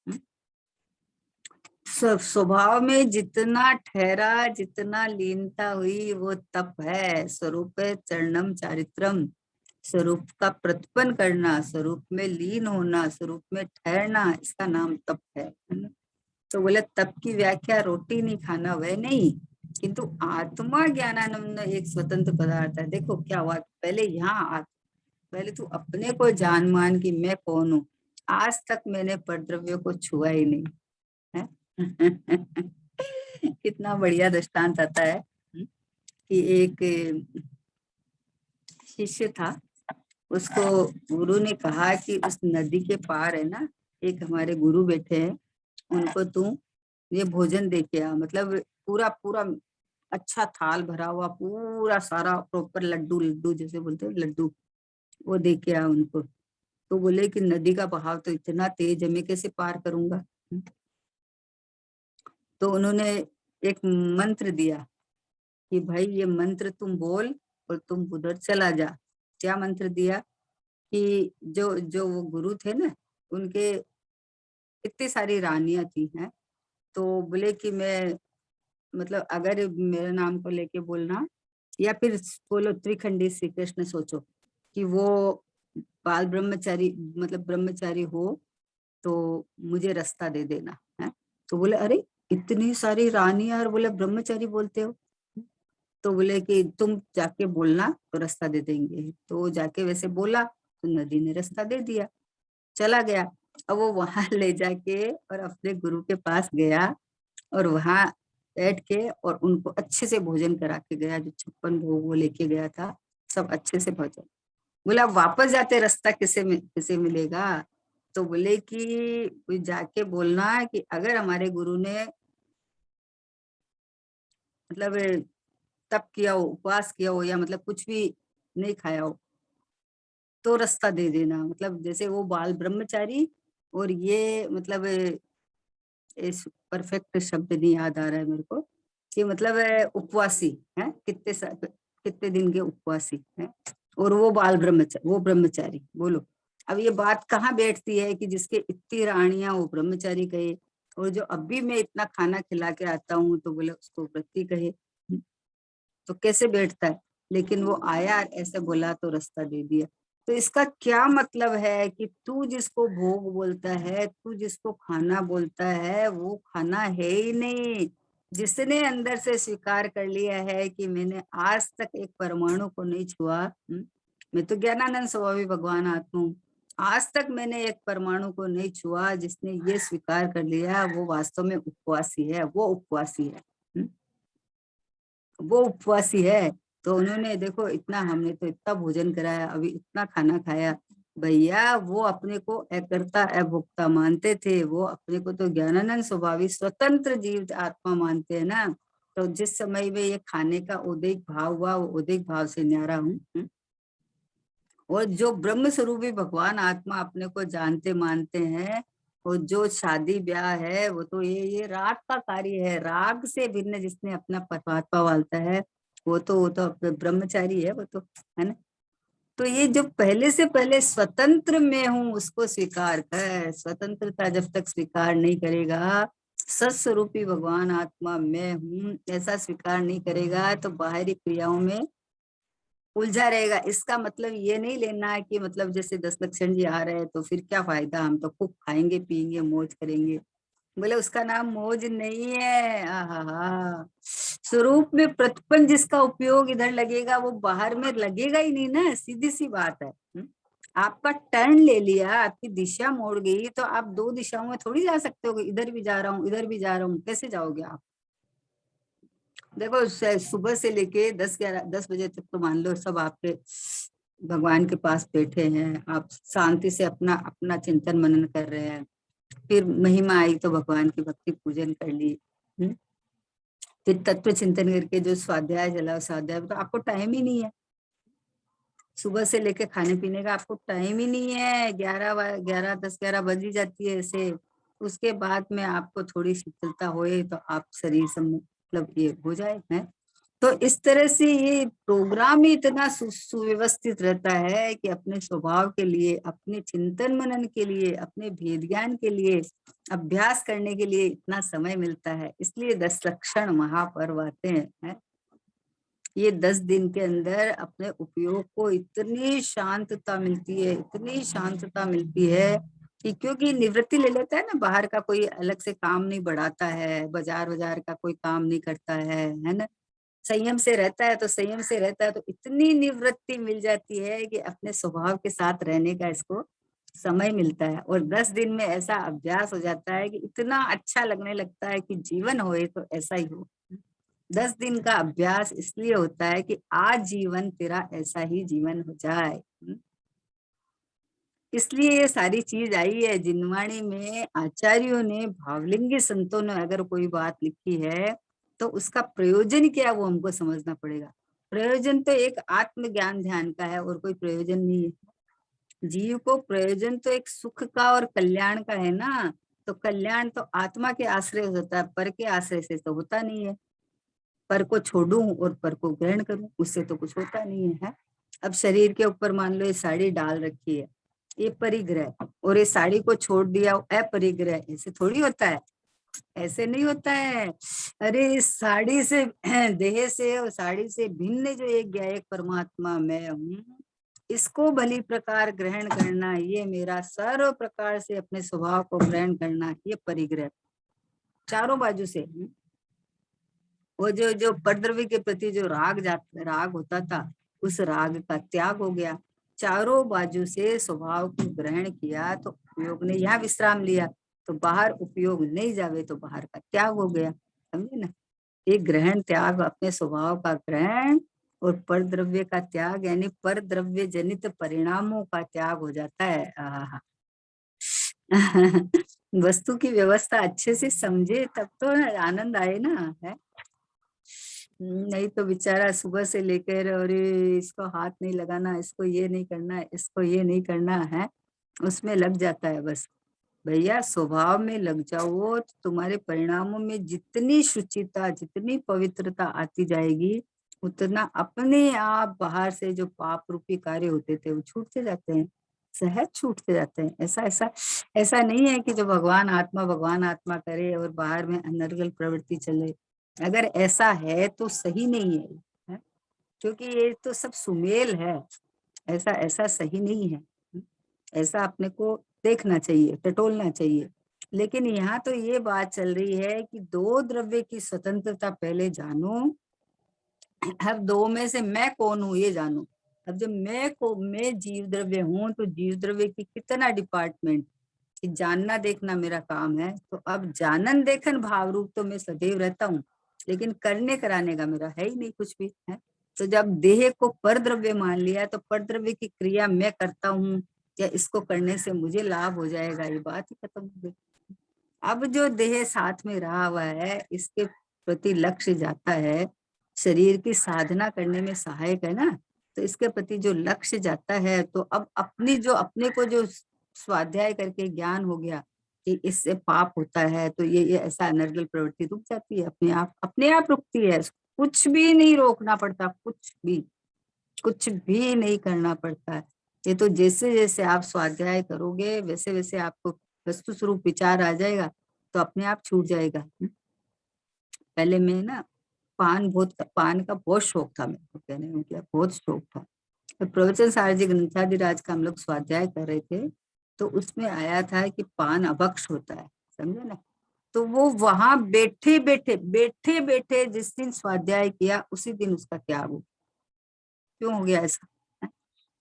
स्वभाव में जितना ठहरा, जितना लीनता हुई, वो तप है। स्वरूप चरणम चारित्रम, स्वरूप का प्रतिपन्न करना, स्वरूप में लीन होना, स्वरूप में ठहरना, इसका नाम तप है ना? तो बोले तप की व्याख्या रोटी नहीं खाना वह नहीं, किंतु आत्मा ज्ञानानंद एक स्वतंत्र पदार्थ है। देखो क्या हुआ, पहले पहले तू अपने को जान मान कि मैं कौन हूँ। आज तक मैंने परद्रव्य को छुआ ही नहीं है। कितना बढ़िया दृष्टांत आता है कि एक शिष्य था, उसको गुरु ने कहा कि उस नदी के पार है ना, एक हमारे गुरु बैठे हैं, उनको तू ये भोजन दे के आ। मतलब पूरा पूरा अच्छा थाल भरा हुआ, पूरा सारा प्रॉपर लड्डू, लड्डू जैसे बोलते हैं लड्डू, वो दे के आ उनको। तो बोले कि नदी का बहाव तो इतना तेज है, मैं कैसे पार करूंगा? तो उन्होंने एक मंत्र दिया कि भाई ये मंत्र तुम बोल और तुम उधर चला जा। क्या मंत्र दिया? कि जो जो वो गुरु थे ना, उनके इतनी सारी रानियां थी हैं। तो बोले कि मैं, मतलब अगर मेरे नाम को लेके बोलना, या फिर बोलो त्रिखंडी श्री कृष्ण सोचो कि वो बाल ब्रह्मचारी, मतलब ब्रह्मचारी हो, तो मुझे रास्ता दे देना है। तो बोले अरे इतनी सारी रानियां और बोले ब्रह्मचारी बोलते हो? तो बोले कि तुम जाके बोलना तो रास्ता दे देंगे। तो वो जाके वैसे बोला तो नदी ने रास्ता दे दिया, चला गया। अब वो वहां ले जाके और अपने गुरु के पास गया, और वहां बैठ के और उनको अच्छे से भोजन करा के गया, जो 56 भोग वो लेके गया था, सब अच्छे से भोजन। बोला वापस जाते रास्ता किसे मिलेगा? तो बोले कि जाके बोलना कि अगर हमारे गुरु ने मतलब तप किया हो, उपवास किया हो, या मतलब कुछ भी नहीं खाया हो, तो रास्ता दे देना। मतलब जैसे वो बाल ब्रह्मचारी, और ये मतलब इस परफेक्ट शब्द नहीं याद आ रहा है मेरे को, कि मतलब उपवासी है, कितने दिन के उपवासी है, और वो ब्रह्मचारी बोलो। अब ये बात कहाँ बैठती है कि जिसके इतनी रानियां वो ब्रह्मचारी गए, और जो अब भी मैं इतना खाना खिला के आता हूँ तो बोले उसको व्रती कहे, तो कैसे बैठता है? लेकिन वो आया, ऐसे बोला तो रास्ता दे दिया। तो इसका क्या मतलब है कि तू जिसको भोग बोलता है, तू जिसको खाना बोलता है, वो खाना है ही नहीं। जिसने अंदर से स्वीकार कर लिया है कि मैंने आज तक एक परमाणु को नहीं छुआ, मैं तो ज्ञानानंद स्वभावी भगवान आत्मा हूँ, आज तक मैंने एक परमाणु को नहीं छुआ, जिसने ये स्वीकार कर लिया वो वास्तव में उपवासी है, वो उपवासी है। वो उपवासी है। तो उन्होंने देखो इतना, हमने तो इतना भोजन कराया, अभी इतना खाना खाया, भैया वो अपने को अकर्ता अभोक्ता मानते थे, वो अपने को तो ज्ञानानंद स्वभावी स्वतंत्र जीव आत्मा मानते हैं ना। तो जिस समय में ये खाने का उदिक भाव हुआ, वो उदिक भाव से न्यारा हूँ। और जो ब्रह्म स्वरूपी भगवान आत्मा अपने को जानते मानते हैं, और जो शादी ब्याह है वो तो ये राग का कार्य है, राग से भिन्न जिसने अपना परमात्मा वालता है, वो तो ब्रह्मचारी है, वो तो है ना। तो ये जो पहले से पहले स्वतंत्र मैं हूँ उसको स्वीकार कर, स्वतंत्रता जब तक स्वीकार नहीं करेगा, सत्स्वरूपी भगवान आत्मा मैं हूँ ऐसा स्वीकार नहीं करेगा, तो बाहरी क्रियाओं में उलझा रहेगा। इसका मतलब ये नहीं लेना है कि मतलब जैसे 10 लक्षण जी आ रहे हैं तो फिर क्या फायदा, हम तो खूब खाएंगे पिएंगे मौज करेंगे। बोले उसका नाम मौज नहीं है। आहा, स्वरूप में प्रतिपन्न जिसका उपयोग इधर लगेगा वो बाहर में लगेगा ही नहीं ना, सीधी सी बात है। आपका टर्न ले लिया, आपकी दिशा मोड़ गई, तो आप दो दिशाओं में थोड़ी जा सकते हो, इधर भी जा रहा हूँ इधर भी जा रहा हूँ, कैसे जाओगे आप? देखो सुबह से लेके 10 बजे तक तो मान लो सब आपके भगवान के पास बैठे हैं, आप शांति से अपना अपना चिंतन मनन कर रहे हैं। फिर महिमा आई तो भगवान की भक्ति पूजन कर ली, फिर तत्व चिंतन करके जो स्वाध्याय चला, स्वाध्याय तो आपको टाइम ही नहीं है। सुबह से लेके खाने पीने का आपको टाइम ही नहीं है, 11 10 11 बज ही जाती है ऐसे। उसके बाद में आपको थोड़ी शीतलता होए तो आप शरीर से मतलब ये हो जाए है। तो इस तरह से ये प्रोग्राम ही इतना सुव्यवस्थित रहता है कि अपने स्वभाव के लिए, अपने चिंतन मनन के लिए, अपने भेद ज्ञान के लिए, अभ्यास करने के लिए इतना समय मिलता है। इसलिए 10 लक्षण महापर्व आते हैं। ये 10 दिन के अंदर अपने उपयोग को इतनी शांतता मिलती है, इतनी शांतता मिलती है कि क्योंकि निवृत्ति ले लेता है ना, बाहर का कोई अलग से काम नहीं बढ़ाता है, बाजार बाजार का कोई काम नहीं करता है ना, संयम से रहता है, तो संयम से रहता है, तो इतनी निवृत्ति मिल जाती है कि अपने स्वभाव के साथ रहने का इसको समय मिलता है। और 10 दिन में ऐसा अभ्यास हो जाता है कि इतना अच्छा लगने लगता है कि जीवन होए तो ऐसा ही हो। 10 दिन का अभ्यास इसलिए होता है कि आज जीवन तेरा ऐसा ही जीवन हो जाए। इसलिए ये सारी चीज आई है जिनवाणी में। आचार्यों ने, भावलिंगी संतों ने अगर कोई बात लिखी है तो उसका प्रयोजन क्या वो हमको समझना पड़ेगा। प्रयोजन तो एक आत्मज्ञान ध्यान का है और कोई प्रयोजन नहीं है। जीव को प्रयोजन तो एक सुख का और कल्याण का है ना। तो कल्याण तो आत्मा के आश्रय होता है, पर के आश्रय से तो होता नहीं है। पर को छोड़ूं और पर को ग्रहण करूं, उससे तो कुछ होता नहीं है। अब शरीर के ऊपर मान लो ये साड़ी डाल रखी है, ये परिग्रह, और ये साड़ी को छोड़ दिया अपरिग्रह, ऐसे थोड़ी होता है, ऐसे नहीं होता है। अरे इस साड़ी से देह से और साड़ी से भिन्न जो एक परमात्मा मैं हूँ, इसको भली प्रकार ग्रहण करना, ये मेरा सर्व प्रकार से अपने स्वभाव को ग्रहण करना, ये परिग्रह चारों बाजू से। वो जो परद्रव्य के प्रति जो राग होता था, उस राग का त्याग हो गया। चारों बाजू से स्वभाव को ग्रहण किया तो उपयोग ने यहाँ विश्राम लिया, तो बाहर उपयोग नहीं जावे तो बाहर का त्याग हो गया। समझे ना, एक ग्रहण त्याग, अपने स्वभाव का ग्रहण और परद्रव्य का त्याग, यानी परद्रव्य जनित परिणामों का त्याग हो जाता है। वस्तु की व्यवस्था अच्छे से समझे तब तो आनंद आए ना, है। नहीं तो बेचारा सुबह से लेकर, और इसको हाथ नहीं लगाना, इसको ये नहीं करना, इसको ये नहीं करना है, उसमें लग जाता है बस। भैया स्वभाव में लग जाओ तो तुम्हारे परिणामों में जितनी शुचिता, जितनी पवित्रता आती जाएगी, उतना अपने आप बाहर से जो पाप रूपी कार्य होते थे वो छूटते जाते हैं। सहज छूटते जाते हैं। ऐसा ऐसा ऐसा नहीं है कि जो भगवान आत्मा करे और बाहर में अनर्गल प्रवृत्ति चले। अगर ऐसा है तो सही नहीं है, क्योंकि ये तो सब सुमेल है। ऐसा ऐसा सही नहीं है। ऐसा अपने को देखना चाहिए, टटोलना चाहिए। लेकिन यहाँ तो ये बात चल रही है कि दो द्रव्य की स्वतंत्रता पहले जानो, अब दो में से मैं कौन हूँ ये जानू। अब जब मैं जीव द्रव्य हूँ तो जीव द्रव्य की कितना डिपार्टमेंट, जानना देखना मेरा काम है। तो अब जानन देखन भाव रूप तो मैं सदैव रहता हूँ, लेकिन करने कराने का मेरा है ही नहीं कुछ भी है। तो जब देह को पर द्रव्य मान लिया तो पर द्रव्य की क्रिया मैं करता हूँ या इसको करने से मुझे लाभ हो जाएगा, ये बात ही खत्म हो गई। अब जो देह साथ में रहा हुआ है इसके प्रति लक्ष्य जाता है, शरीर की साधना करने में सहायक है ना, तो इसके प्रति जो लक्ष्य जाता है, तो अब अपने को जो स्वाध्याय करके ज्ञान हो गया कि इससे पाप होता है, तो ये ऐसा अनर्गल प्रवृत्ति रुक जाती है, अपने आप रुकती है। कुछ भी नहीं रोकना पड़ता, कुछ भी नहीं करना पड़ता है। ये तो जैसे जैसे आप स्वाध्याय करोगे वैसे वैसे आपको वस्तु स्वरूप विचार आ जाएगा, तो अपने आप छूट जाएगा। पहले मैं ना पान का बहुत शौक था, मेरे को कहने में क्या बहुत शौक था। तो प्रवचन सारजी ग्रंथादिराज का हम लोग स्वाध्याय कर रहे थे, तो उसमें आया था कि पान अभक्ष होता है, समझे ना। तो वो वहां बैठे बैठे जिस दिन स्वाध्याय किया उसी दिन उसका त्याग हो। क्यों हो गया ऐसा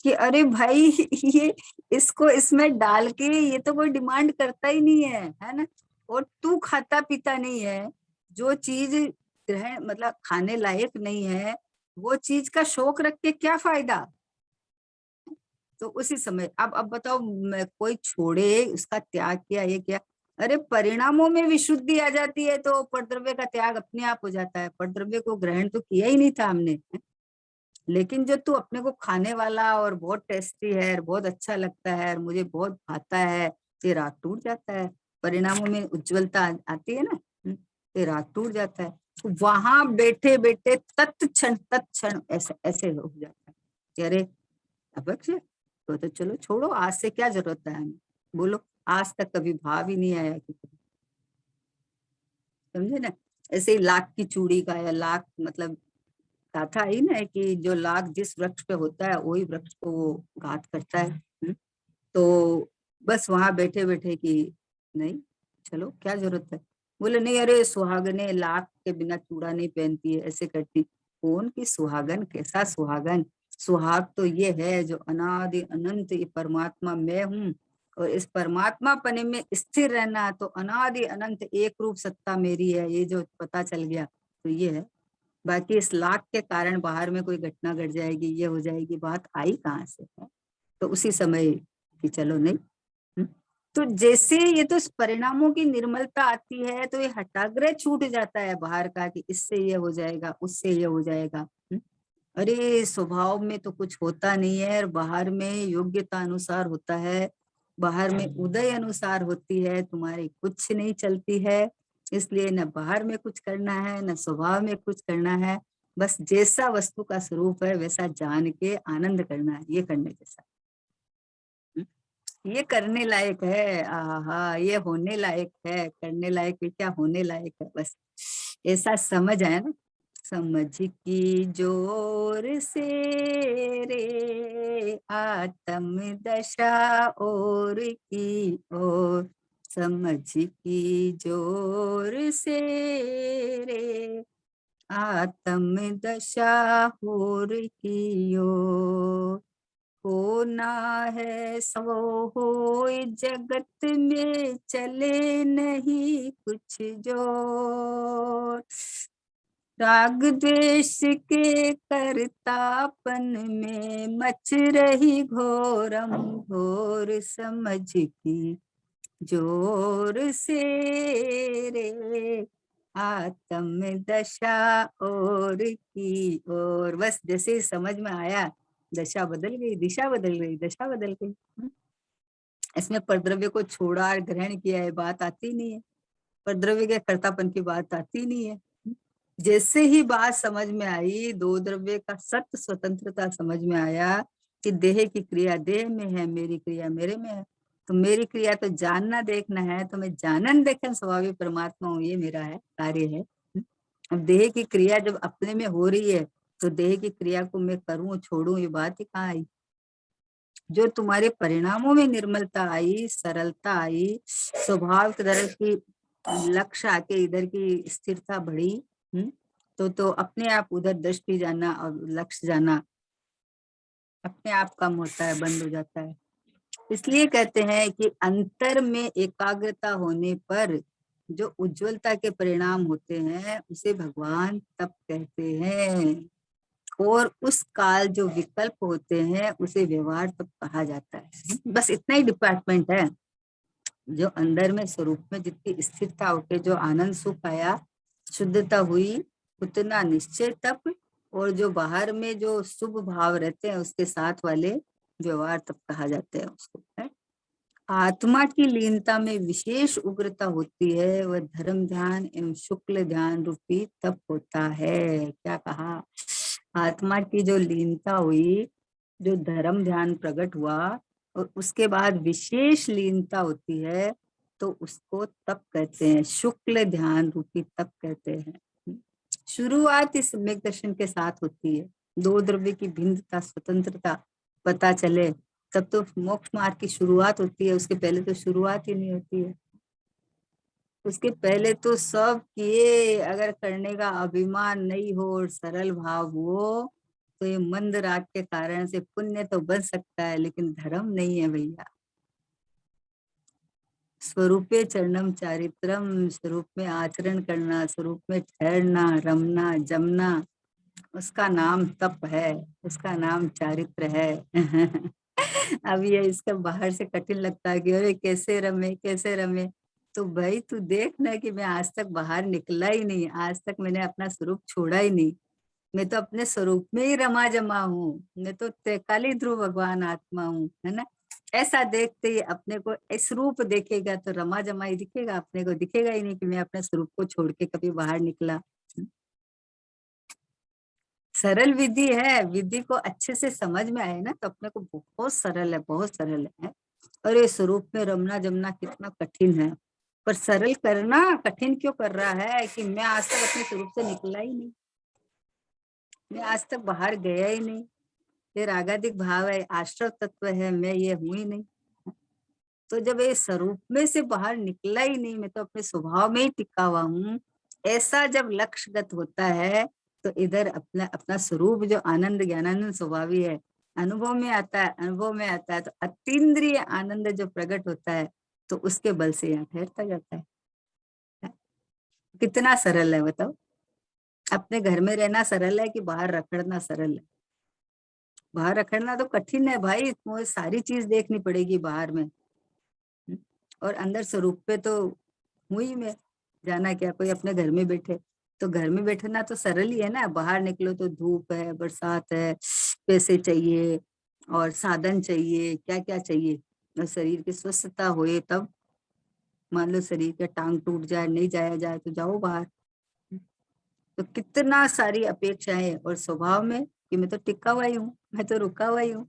कि अरे भाई ये इसको इसमें डाल के ये तो कोई डिमांड करता ही नहीं है ना। और तू खाता पीता नहीं है, जो चीज ग्रहण मतलब खाने लायक नहीं है वो चीज का शौक रख के क्या फायदा। तो उसी समय अब बताओ कोई छोड़े उसका त्याग किया ये क्या, अरे परिणामों में विशुद्धि आ जाती है तो परद्रव्य का त्याग अपने आप हो जाता है। परद्रव्य को ग्रहण तो किया ही नहीं था हमने, लेकिन जो तू अपने को खाने वाला और बहुत टेस्टी है और बहुत अच्छा लगता है और मुझे बहुत भाता है, ये राग टूट जाता है। परिणामों में उज्जवलता आती है ना, ये राग टूट जाता है। तो वहां बैठे बैठे तत्क्षण ऐसे ऐसे हो जाता है कि अरे अवश्य तो चलो छोड़ो, आज से क्या जरूरत है हमें। बोलो आज तक कभी भाव ही नहीं आया कि, समझे ना। ऐसे ही लाख की चूड़ी का या लाख मतलब गाथा ही ना कि जो लाख जिस वृक्ष पे होता है वही वृक्ष को वो घात करता है। तो बस वहां बैठे बैठे कि नहीं चलो क्या जरूरत है। बोले नहीं अरे सुहागने लाख के बिना चूड़ा नहीं पहनती है, ऐसे करती। कौन की सुहागन, कैसा सुहागन। सुहाग तो ये है जो अनादि अनंत ये परमात्मा मैं हूँ, और इस परमात्मा पने में स्थिर रहना, तो अनादि अनंत एक रूप सत्ता मेरी है, ये जो पता चल गया तो ये है। बाकी इस लाख के कारण बाहर में कोई घटना घट जाएगी, ये हो जाएगी, बात आई कहाँ से है। तो उसी समय कि चलो नहीं। तो जैसे ये तो इस परिणामों की निर्मलता आती है तो ये हठाग्रह छूट जाता है बाहर का कि इससे ये हो जाएगा उससे ये हो जाएगा। अरे स्वभाव में तो कुछ होता नहीं है और बाहर में योग्यता अनुसार होता है, बाहर में उदय अनुसार होती है, तुम्हारी कुछ नहीं चलती है। इसलिए न बाहर में कुछ करना है न स्वभाव में कुछ करना है, बस जैसा वस्तु का स्वरूप है वैसा जान के आनंद करना है, ये करने जैसा। ये करने लायक है, आहा ये होने लायक है, करने लायक है क्या, होने लायक है, बस ऐसा समझ आया ना। समझ की जोर से रे आत्म दशा और की ओर, समझ की जोर से रे आत्म दशा और की ओर, होना है सो हो जगत में चले नहीं कुछ जोर, राग द्वेष के करतापन में मच रही घोरम घोर, समझ की जोर से रे आत्म दशा और की ओर। बस जैसे समझ में आया दशा बदल गई, दिशा बदल गई, दशा बदल गई। इसमें परद्रव्य को छोड़ा और ग्रहण किया है बात आती नहीं है, परद्रव्य के कर्तापन की बात आती नहीं है। जैसे ही बात समझ में आई, दो द्रव्य का सत्य स्वतंत्रता समझ में आया कि देह की क्रिया देह में है, मेरी क्रिया मेरे में है। तो मेरी क्रिया तो जानना देखना है, तो मैं जानन देखन स्वाभाविक परमात्मा हूँ, ये मेरा है कार्य है। अब देह की क्रिया जब अपने में हो रही है तो देह की क्रिया को मैं करूं छोड़ूं, ये बात ही कहाँ आई। जो तुम्हारे परिणामों में निर्मलता आई, सरलता आई, स्वभाव की तरह की लक्ष्य आके इधर की स्थिरता बढ़ी, तो अपने आप उधर दृष्टि जाना और लक्ष्य जाना अपने आप कम होता है, बंद हो जाता है। इसलिए कहते हैं कि अंतर में एकाग्रता होने पर जो उज्जवलता के परिणाम होते हैं उसे भगवान तप कहते हैं, और उस काल जो विकल्प होते हैं उसे व्यवहार तप कहा जाता है। बस इतना ही डिपार्टमेंट है। जो अंदर में स्वरूप में जितनी स्थिरता होके जो आनंद सुख आया, शुद्धता हुई, उतना निश्चय तप, और जो बाहर में जो शुभ भाव रहते हैं उसके साथ वाले व्यवहार तप कहा जाते हैं उसको, है? आत्मा की लीनता में विशेष उग्रता होती है, वह धर्म ध्यान एवं शुक्ल ध्यान रूपी तप होता है। क्या कहा? आत्मा की जो लीनता हुई, जो धर्म ध्यान प्रकट हुआ, और उसके बाद विशेष लीनता होती है, तो उसको तप कहते हैं, शुक्ल ध्यान रूपी तप कहते हैं। शुरुआत इस सम्यक दर्शन के साथ होती है। दो द्रव्य की भिन्नता, स्वतंत्रता पता चले तब तो मोक्ष मार्ग की शुरुआत होती है, उसके पहले तो शुरुआत ही नहीं होती है। उसके पहले तो सब किए, अगर करने का अभिमान नहीं हो और सरल भाव हो तो ये मंद राग के कारण से पुण्य तो बन सकता है, लेकिन धर्म नहीं है भैया। स्वरूपे चरणम चारित्रम, स्वरूप में आचरण करना, स्वरूप में ठहरना, रमना, जमना, उसका नाम तप है, उसका नाम चारित्र है। अब ये इसका बाहर से कठिन लगता है कि अरे कैसे रमे कैसे रमे। तो भाई तू देख ना कि मैं आज तक बाहर निकला ही नहीं, आज तक मैंने अपना स्वरूप छोड़ा ही नहीं। मैं तो अपने स्वरूप में ही रमा जमा हूँ, मैं तो त्रिकाली ध्रुव भगवान आत्मा हूँ, है ना। ऐसा देखते ही अपने को इस रूप देखेगा तो रमा जमा ही दिखेगा, अपने को दिखेगा ही नहीं कि मैं अपने स्वरूप को छोड़ के कभी बाहर निकला। सरल विधि है, विधि को अच्छे से समझ में आए ना तो अपने को बहुत सरल है, बहुत सरल है। और ये स्वरूप में रमना जमना कितना कठिन है, पर सरल करना कठिन क्यों कर रहा है कि मैं आज तक अपने स्वरूप से निकला ही नहीं, मैं आज तक बाहर गया ही नहीं। ये रागादिक भाव है, आश्रव तत्व है, मैं ये हूं ही नहीं। तो जब ये स्वरूप में से बाहर निकला ही नहीं, मैं तो अपने स्वभाव में ही टिका हुआ हूँ, ऐसा जब लक्ष्यगत होता है तो इधर अपना अपना स्वरूप जो आनंद ज्ञानानंद स्वभावी है अनुभव में आता है, अनुभव में आता है, तो अतीन्द्रिय आनंद जो प्रकट होता है तो उसके बल से यहाँ ठहरता जाता है। कितना सरल है बताओ। अपने घर में रहना सरल है कि बाहर रखड़ना सरल है? बाहर रखड़ना तो कठिन है भाई, मुझे सारी चीज देखनी पड़ेगी बाहर में। और अंदर स्वरूप पे तो हुई में जाना क्या, कोई अपने घर में बैठे तो घर में बैठना तो सरल ही है ना, बाहर निकलो तो धूप है, बरसात है, पैसे चाहिए और साधन चाहिए, क्या क्या चाहिए। और शरीर की स्वस्थता होए तब, मान लो शरीर का टांग टूट जाए, नहीं जाया जाए तो जाओ बाहर। तो कितना सारी अपेक्षाएं, और स्वभाव में कि मैं तो टिका हुआ ही हूँ, मैं तो रुका हुआ ही हूँ,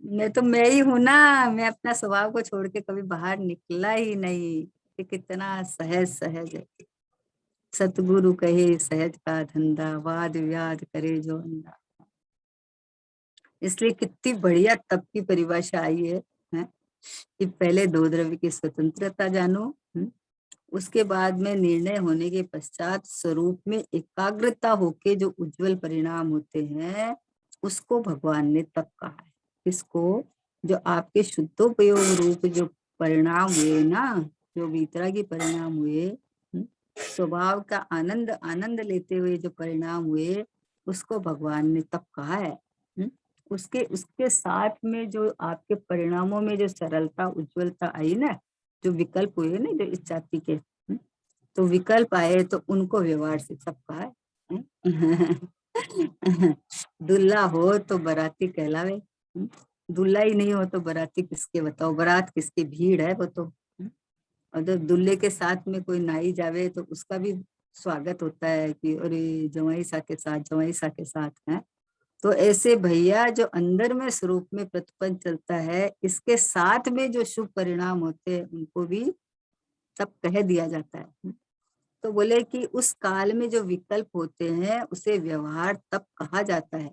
मैं तो मैं ही हूं ना, मैं अपना स्वभाव को छोड़ के कभी बाहर निकला ही नहीं। ये कितना सहज सहज है। सतगुरु कहे सहज का धंधा, वाद विवाद करे जो अंधा। इसलिए कितनी बढ़िया तप की परिभाषा आई है? कि पहले दो द्रव्य की स्वतंत्रता जानो, उसके बाद में निर्णय होने के पश्चात स्वरूप में एकाग्रता होके जो उज्जवल परिणाम होते हैं उसको भगवान ने तप कहा है। इसको जो आपके शुद्धोपयोग रूप जो परिणाम हुए ना, जो वीतरागी परिणाम हुए, स्वभाव का आनंद आनंद लेते हुए जो परिणाम हुए उसको भगवान ने तप कहा है। उसके उसके साथ में जो आपके परिणामों में जो सरलता उज्जवलता आई ना, जो विकल्प हुए ना, जो इस जाति के, तो विकल्प आए तो उनको व्यवहार से सब कहा है। दुल्ला हो तो बराती कहलावे, दुल्ला ही नहीं हो तो बराती किसके, बताओ बारात किसकी, भीड़ है वो तो। और जब दुल्ले के साथ में कोई नाई जावे तो उसका भी स्वागत होता है कि अरे जवाई सा के साथ, जवाई सा के साथ है। तो ऐसे भैया जो अंदर में स्वरूप में प्रतिपन्न चलता है, इसके साथ में जो शुभ परिणाम होते हैं उनको भी तब कह दिया जाता है। तो बोले कि उस काल में जो विकल्प होते हैं उसे व्यवहार तप कहा जाता है।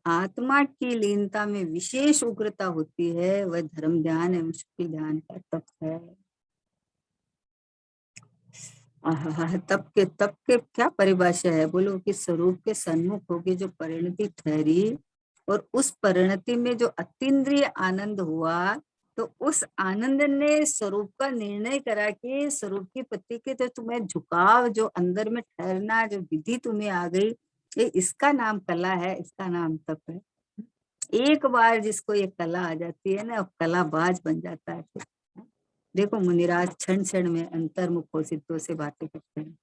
आत्मा की लीनता में विशेष उग्रता होती है, वह धर्म ध्यान एवं शुक्ल ध्यान का तप है। तप के क्या परिभाषा है, बोलो कि स्वरूप के सन्मुख होके जो परिणति ठहरी और उस परिणति में जो अतीन्द्रिय आनंद हुआ, तो उस आनंद ने स्वरूप का निर्णय करा कि स्वरूप की प्रति के तो तुम्हें झुकाव, जो अंदर में ठहरना, जो विधि तुम्हें आ गई, ये इसका नाम कला है, इसका नाम तप है। एक बार जिसको ये कला आ जाती है ना, कलाबाज बन जाता है। देखो मुनिराज क्षण क्षण में अंतर्मुख हो सिद्धों से बातें करते हैं।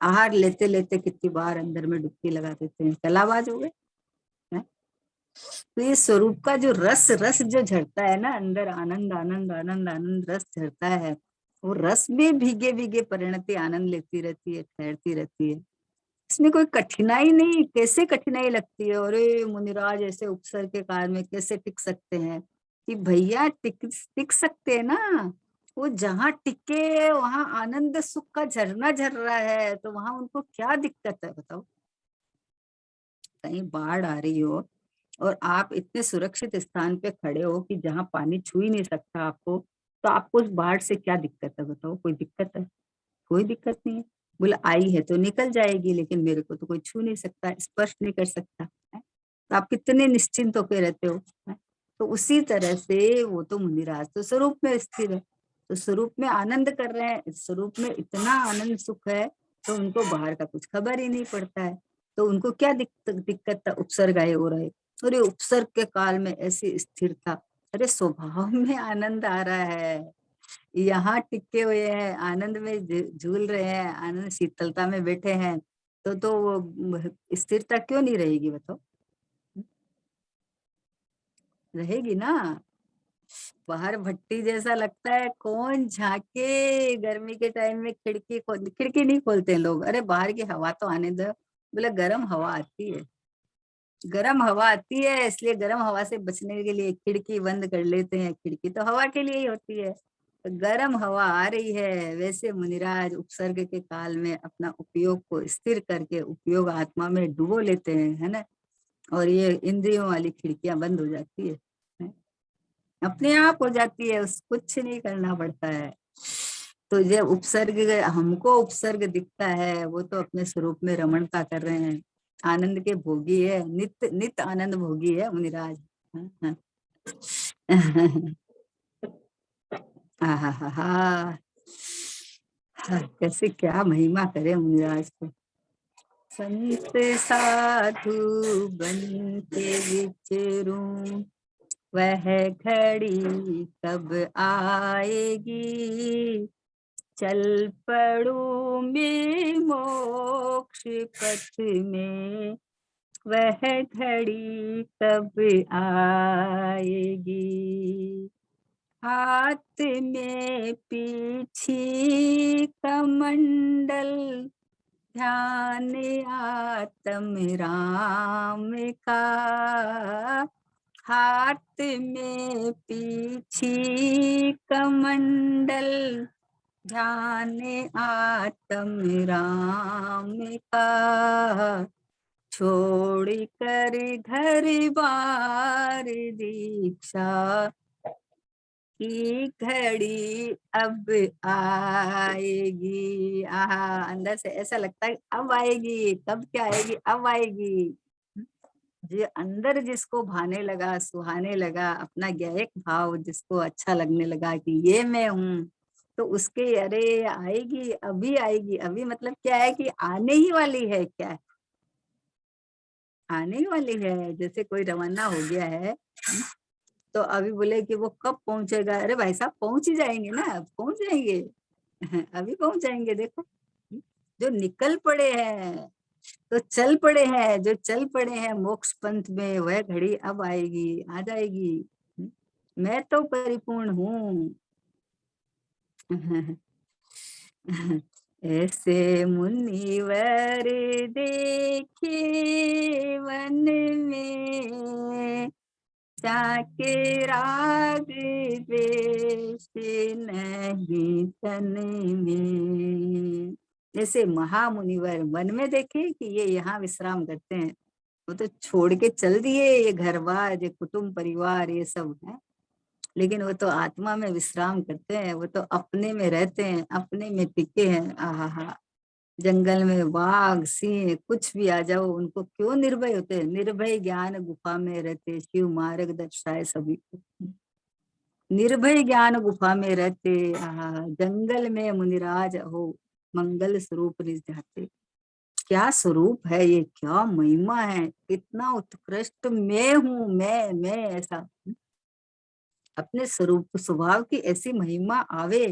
आहार लेते लेते कितनी बार अंदर में डुबकी लगा देते हैं, कलाबाज हो गए। तो ये स्वरूप का जो रस रस जो झरता है ना अंदर, आनंद आनंद आनंद आनंद रस झरता है, वो रस में भीगे भीगे परिणति आनंद लेती रहती है, ठहरती रहती है। इसमें कोई कठिनाई नहीं। कैसे कठिनाई लगती है, अरे मुनिराज ऐसे उपसर्ग के काल में कैसे टिक सकते हैं, कि भैया टिक सकते हैं ना। वो जहाँ टिके वहां आनंद सुख का झरना झर रहा है, तो वहां उनको क्या दिक्कत है बताओ। कहीं बाढ़ आ रही हो और आप इतने सुरक्षित स्थान पे खड़े हो कि जहाँ पानी छू ही नहीं सकता आपको, तो आपको उस बाढ़ से क्या दिक्कत है बताओ। कोई दिक्कत है? कोई दिक्कत नहीं है। बोले आई है तो निकल जाएगी, लेकिन मेरे को तो कोई छू नहीं सकता, स्पर्श नहीं कर सकता है? तो आप कितने निश्चिंत होकर रहते हो है? तो उसी तरह से वो तो मुनिराज तो स्वरूप में स्थिर है, तो स्वरूप में आनंद कर रहे हैं, स्वरूप में इतना आनंद सुख है, तो उनको बाहर का कुछ खबर ही नहीं पड़ता है। तो उनको क्या दिक्कत था उपसर्ग आए हो रहे। अरे उपसर्ग के काल में ऐसी स्थिरता, अरे स्वभाव में आनंद आ रहा है, यहाँ टिके हुए हैं, आनंद में झूल रहे हैं, आनंद शीतलता में बैठे हैं, तो वो स्थिरता क्यों नहीं रहेगी बताओ। रहेगी ना। बाहर भट्टी जैसा लगता है, कौन झांके गर्मी के टाइम में। खिड़की नहीं खोलते हैं लोग, अरे बाहर की हवा तो आने दो। बोले गर्म हवा आती है, गर्म हवा आती है, इसलिए गर्म हवा से बचने के लिए खिड़की बंद कर लेते हैं। खिड़की तो हवा के लिए ही होती है, तो गर्म हवा आ रही है। वैसे मुनिराज उपसर्ग के काल में अपना उपयोग को स्थिर करके उपयोग आत्मा में डुबो लेते हैं, है ना। और ये इंद्रियों वाली खिड़कियां बंद हो जाती है? अपने आप हो जाती है, उस कुछ नहीं करना पड़ता है। तो जब उपसर्ग, हमको उपसर्ग दिखता है, वो तो अपने स्वरूप में रमणता कर रहे हैं, आनंद के भोगी है, नित्य नित्य आनंद भोगी है मुनिराज। हाँ, कैसे क्या महिमा करे मुनिराज को। संत साधु बन के विचरूं, वह घड़ी कब आएगी, चल पड़ूं मैं मोक्ष पथ में, वह घड़ी कब आएगी। हाथ में पीछी कमंडल, ध्यान आत्म राम का। हाथ में पीछी कमंडल, ध्यान आत्म राम का। छोड़ कर घर बार दीक्षा, की घड़ी अब आएगी। आहा, अंदर से ऐसा लगता है अब आएगी, कब क्या आएगी, अब आएगी। जो अंदर जिसको भाने लगा, सुहाने लगा, अपना ज्ञायक भाव जिसको अच्छा लगने लगा कि ये मैं हूँ, तो उसके अरे आएगी, अभी आएगी। अभी मतलब क्या है कि आने ही वाली है। क्या है? आने ही वाली है। जैसे कोई रवाना हो गया है, तो अभी बोले कि वो कब पहुंचेगा, अरे भाई साहब पहुंच ही जाएंगे ना, पहुंच जाएंगे। अभी पहुंच जाएंगे। देखो जो निकल पड़े हैं, तो चल पड़े हैं, जो चल पड़े हैं मोक्ष पंथ में, वह घड़ी अब आएगी, आ जाएगी। मैं तो परिपूर्ण हूँ। ऐसे मुनिवर देखे वन में, जाके राग द्वेष नहीं तन में। जैसे महामुनिवर वन में देखे कि ये यहाँ विश्राम करते हैं, वो तो छोड़ के चल दिए ये घर बार, ये कुटुंब परिवार ये सब है, लेकिन वो तो आत्मा में विश्राम करते हैं, वो तो अपने में रहते हैं, अपने में टिके हैं। आहा, जंगल में बाघ सिंह कुछ भी आ जाओ, उनको क्यों निर्भय होते हैं? निर्भय ज्ञान गुफा में रहते, शिव मार्ग दर्शाए सभी को। निर्भय ज्ञान गुफा में रहते, जंगल में मुनिराज हो, मंगल स्वरूप निज जाते। क्या स्वरूप है ये, क्या महिमा है, इतना उत्कृष्ट मैं हूँ, मैं ऐसा अपने स्वरूप स्वभाव की ऐसी महिमा आवे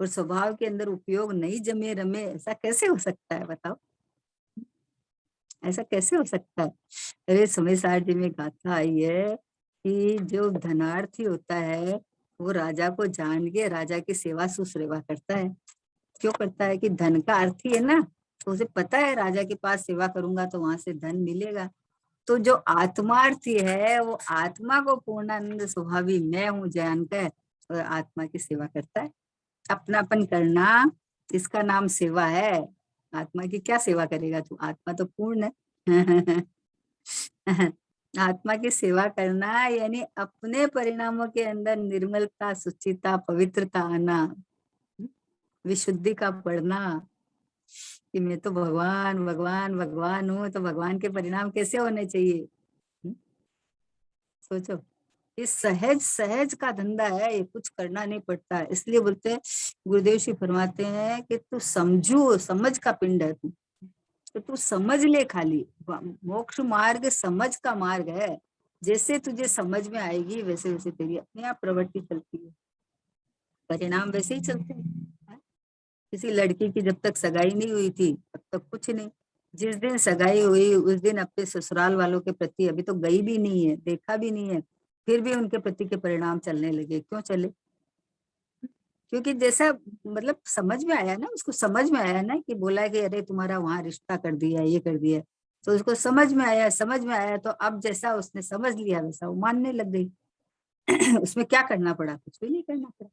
और स्वभाव के अंदर उपयोग नहीं जमे रमे, ऐसा कैसे हो सकता है बताओ? ऐसा कैसे हो सकता है? अरे समय सार जी में गाथा आई है कि जो धनार्थी होता है वो राजा को जान के राजा की सेवा सुसेवा करता है। क्यों करता है? कि धन का अर्थ ही है ना, तो उसे पता है राजा के पास सेवा करूंगा तो वहां से धन मिलेगा। तो जो आत्मार्थी है वो आत्मा को पूर्णानंद स्वभावी मैं हूँ जानकर और आत्मा की सेवा करता है। अपनापन करना, इसका नाम सेवा है। आत्मा की क्या सेवा करेगा तू? आत्मा तो पूर्ण है। आत्मा की सेवा करना यानी अपने परिणामों के अंदर निर्मलता, सुचिता, पवित्रता आना, विशुद्धि का बढ़ना कि मैं तो भगवान भगवान भगवान हूँ, तो भगवान के परिणाम कैसे होने चाहिए? सोचो, ये सहज सहज का धंधा है, ये कुछ करना नहीं पड़ता है। इसलिए बोलते हैं, गुरुदेव जी फरमाते हैं कि तू समझू, समझ का पिंड है तू, तो तू समझ ले खाली। मोक्ष मार्ग समझ का मार्ग है। जैसे तुझे समझ में आएगी वैसे वैसे तेरी अपने आप प्रवृत्ति चलती है, परिणाम वैसे ही चलते हैं। किसी लड़की की जब तक सगाई नहीं हुई थी तब तक कुछ नहीं, जिस दिन सगाई हुई उस दिन अपने ससुराल वालों के प्रति, अभी तो गई भी नहीं है, देखा भी नहीं है, फिर भी उनके प्रति के परिणाम चलने लगे। क्यों चले? क्योंकि जैसा मतलब समझ में आया ना, उसको समझ में आया ना कि बोला कि अरे तुम्हारा वहां रिश्ता कर दिया, ये कर दिया, तो उसको समझ में आया, समझ में आया, तो अब जैसा उसने समझ लिया वैसा वो मानने लग गई। उसमें क्या करना पड़ा? कुछ भी नहीं करना पड़ा।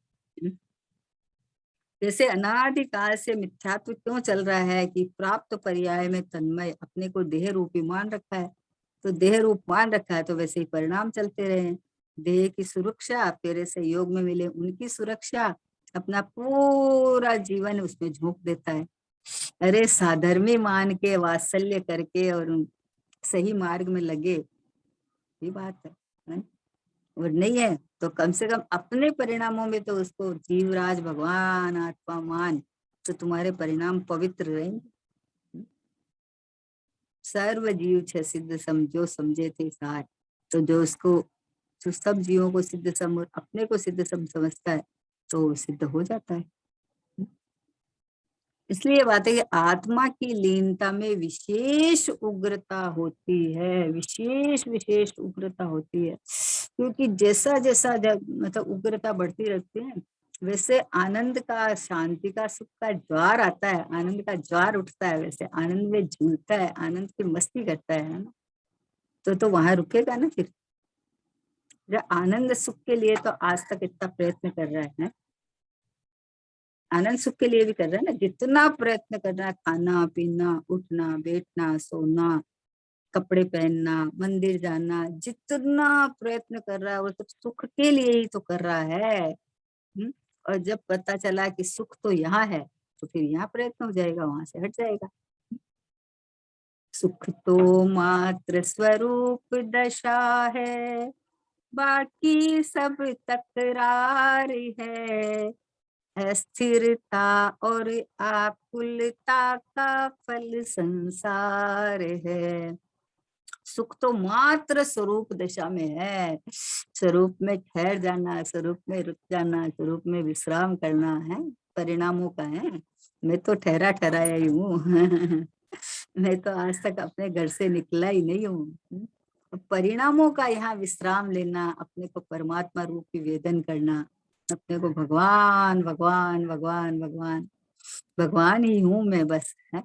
जैसे अनादिकाल से मिथ्यात्व क्यों चल रहा है कि प्राप्त पर्याय में तन्मय अपने को देह रूपी मान रखा है, तो देह रूप मान रखा है तो वैसे ही परिणाम चलते रहे। देह की सुरक्षा, तेरे सहयोग में मिले उनकी सुरक्षा, अपना पूरा जीवन उसमें झोंक देता है। अरे साधर्मी मान के वात्सल्य करके और सही मार्ग में लगे, ये बात है। और नहीं है तो कम से कम अपने परिणामों में तो उसको जीवराज भगवान आत्मा मान, तो तुम्हारे परिणाम पवित्र रहेंगे। सर्व जीव छे सिद्ध समझो समझे थे सार, तो जो उसको, जो सब जीवों को सिद्ध सम अपने को सिद्ध समझता है तो सिद्ध हो जाता है। इसलिए ये बात है कि आत्मा की लीनता में विशेष उग्रता होती है, विशेष विशेष उग्रता होती है। क्योंकि जैसा जैसा जब मतलब उग्रता बढ़ती रहती है वैसे आनंद का, शांति का, सुख का ज्वार आता है, आनंद का ज्वार उठता है, वैसे आनंद में झूलता है, आनंद की मस्ती करता है ना, तो वहां रुकेगा ना फिर। जब आनंद सुख के लिए तो आज तक इतना प्रयत्न कर रहा है, आनंद सुख के लिए भी कर रहा है ना, जितना प्रयत्न कर रहा है, खाना पीना, उठना बैठना, सोना, कपड़े पहनना, मंदिर जाना, जितना प्रयत्न कर रहा है वो तो सुख के लिए ही तो कर रहा है। और जब पता चला कि सुख तो यहाँ है तो फिर यहाँ प्रयत्न हो जाएगा, वहां से हट जाएगा। सुख तो मात्र स्वरूप दशा है, बाकी सब तकरार है, अस्थिरता और आकुलता का फल संसार है। सुख तो मात्र स्वरूप दशा में है, स्वरूप में ठहर जाना, स्वरूप में रुक जाना, स्वरूप में विश्राम करना है, परिणामों का है। मैं तो ठहरा ठहराया ही हूँ। मैं तो आज तक अपने घर से निकला ही नहीं हूँ। परिणामों का यहाँ विश्राम लेना, अपने को परमात्मा रूप की वेदन करना, अपने को भगवान भगवान भगवान भगवान, भगवान ही हूं मैं बस, है।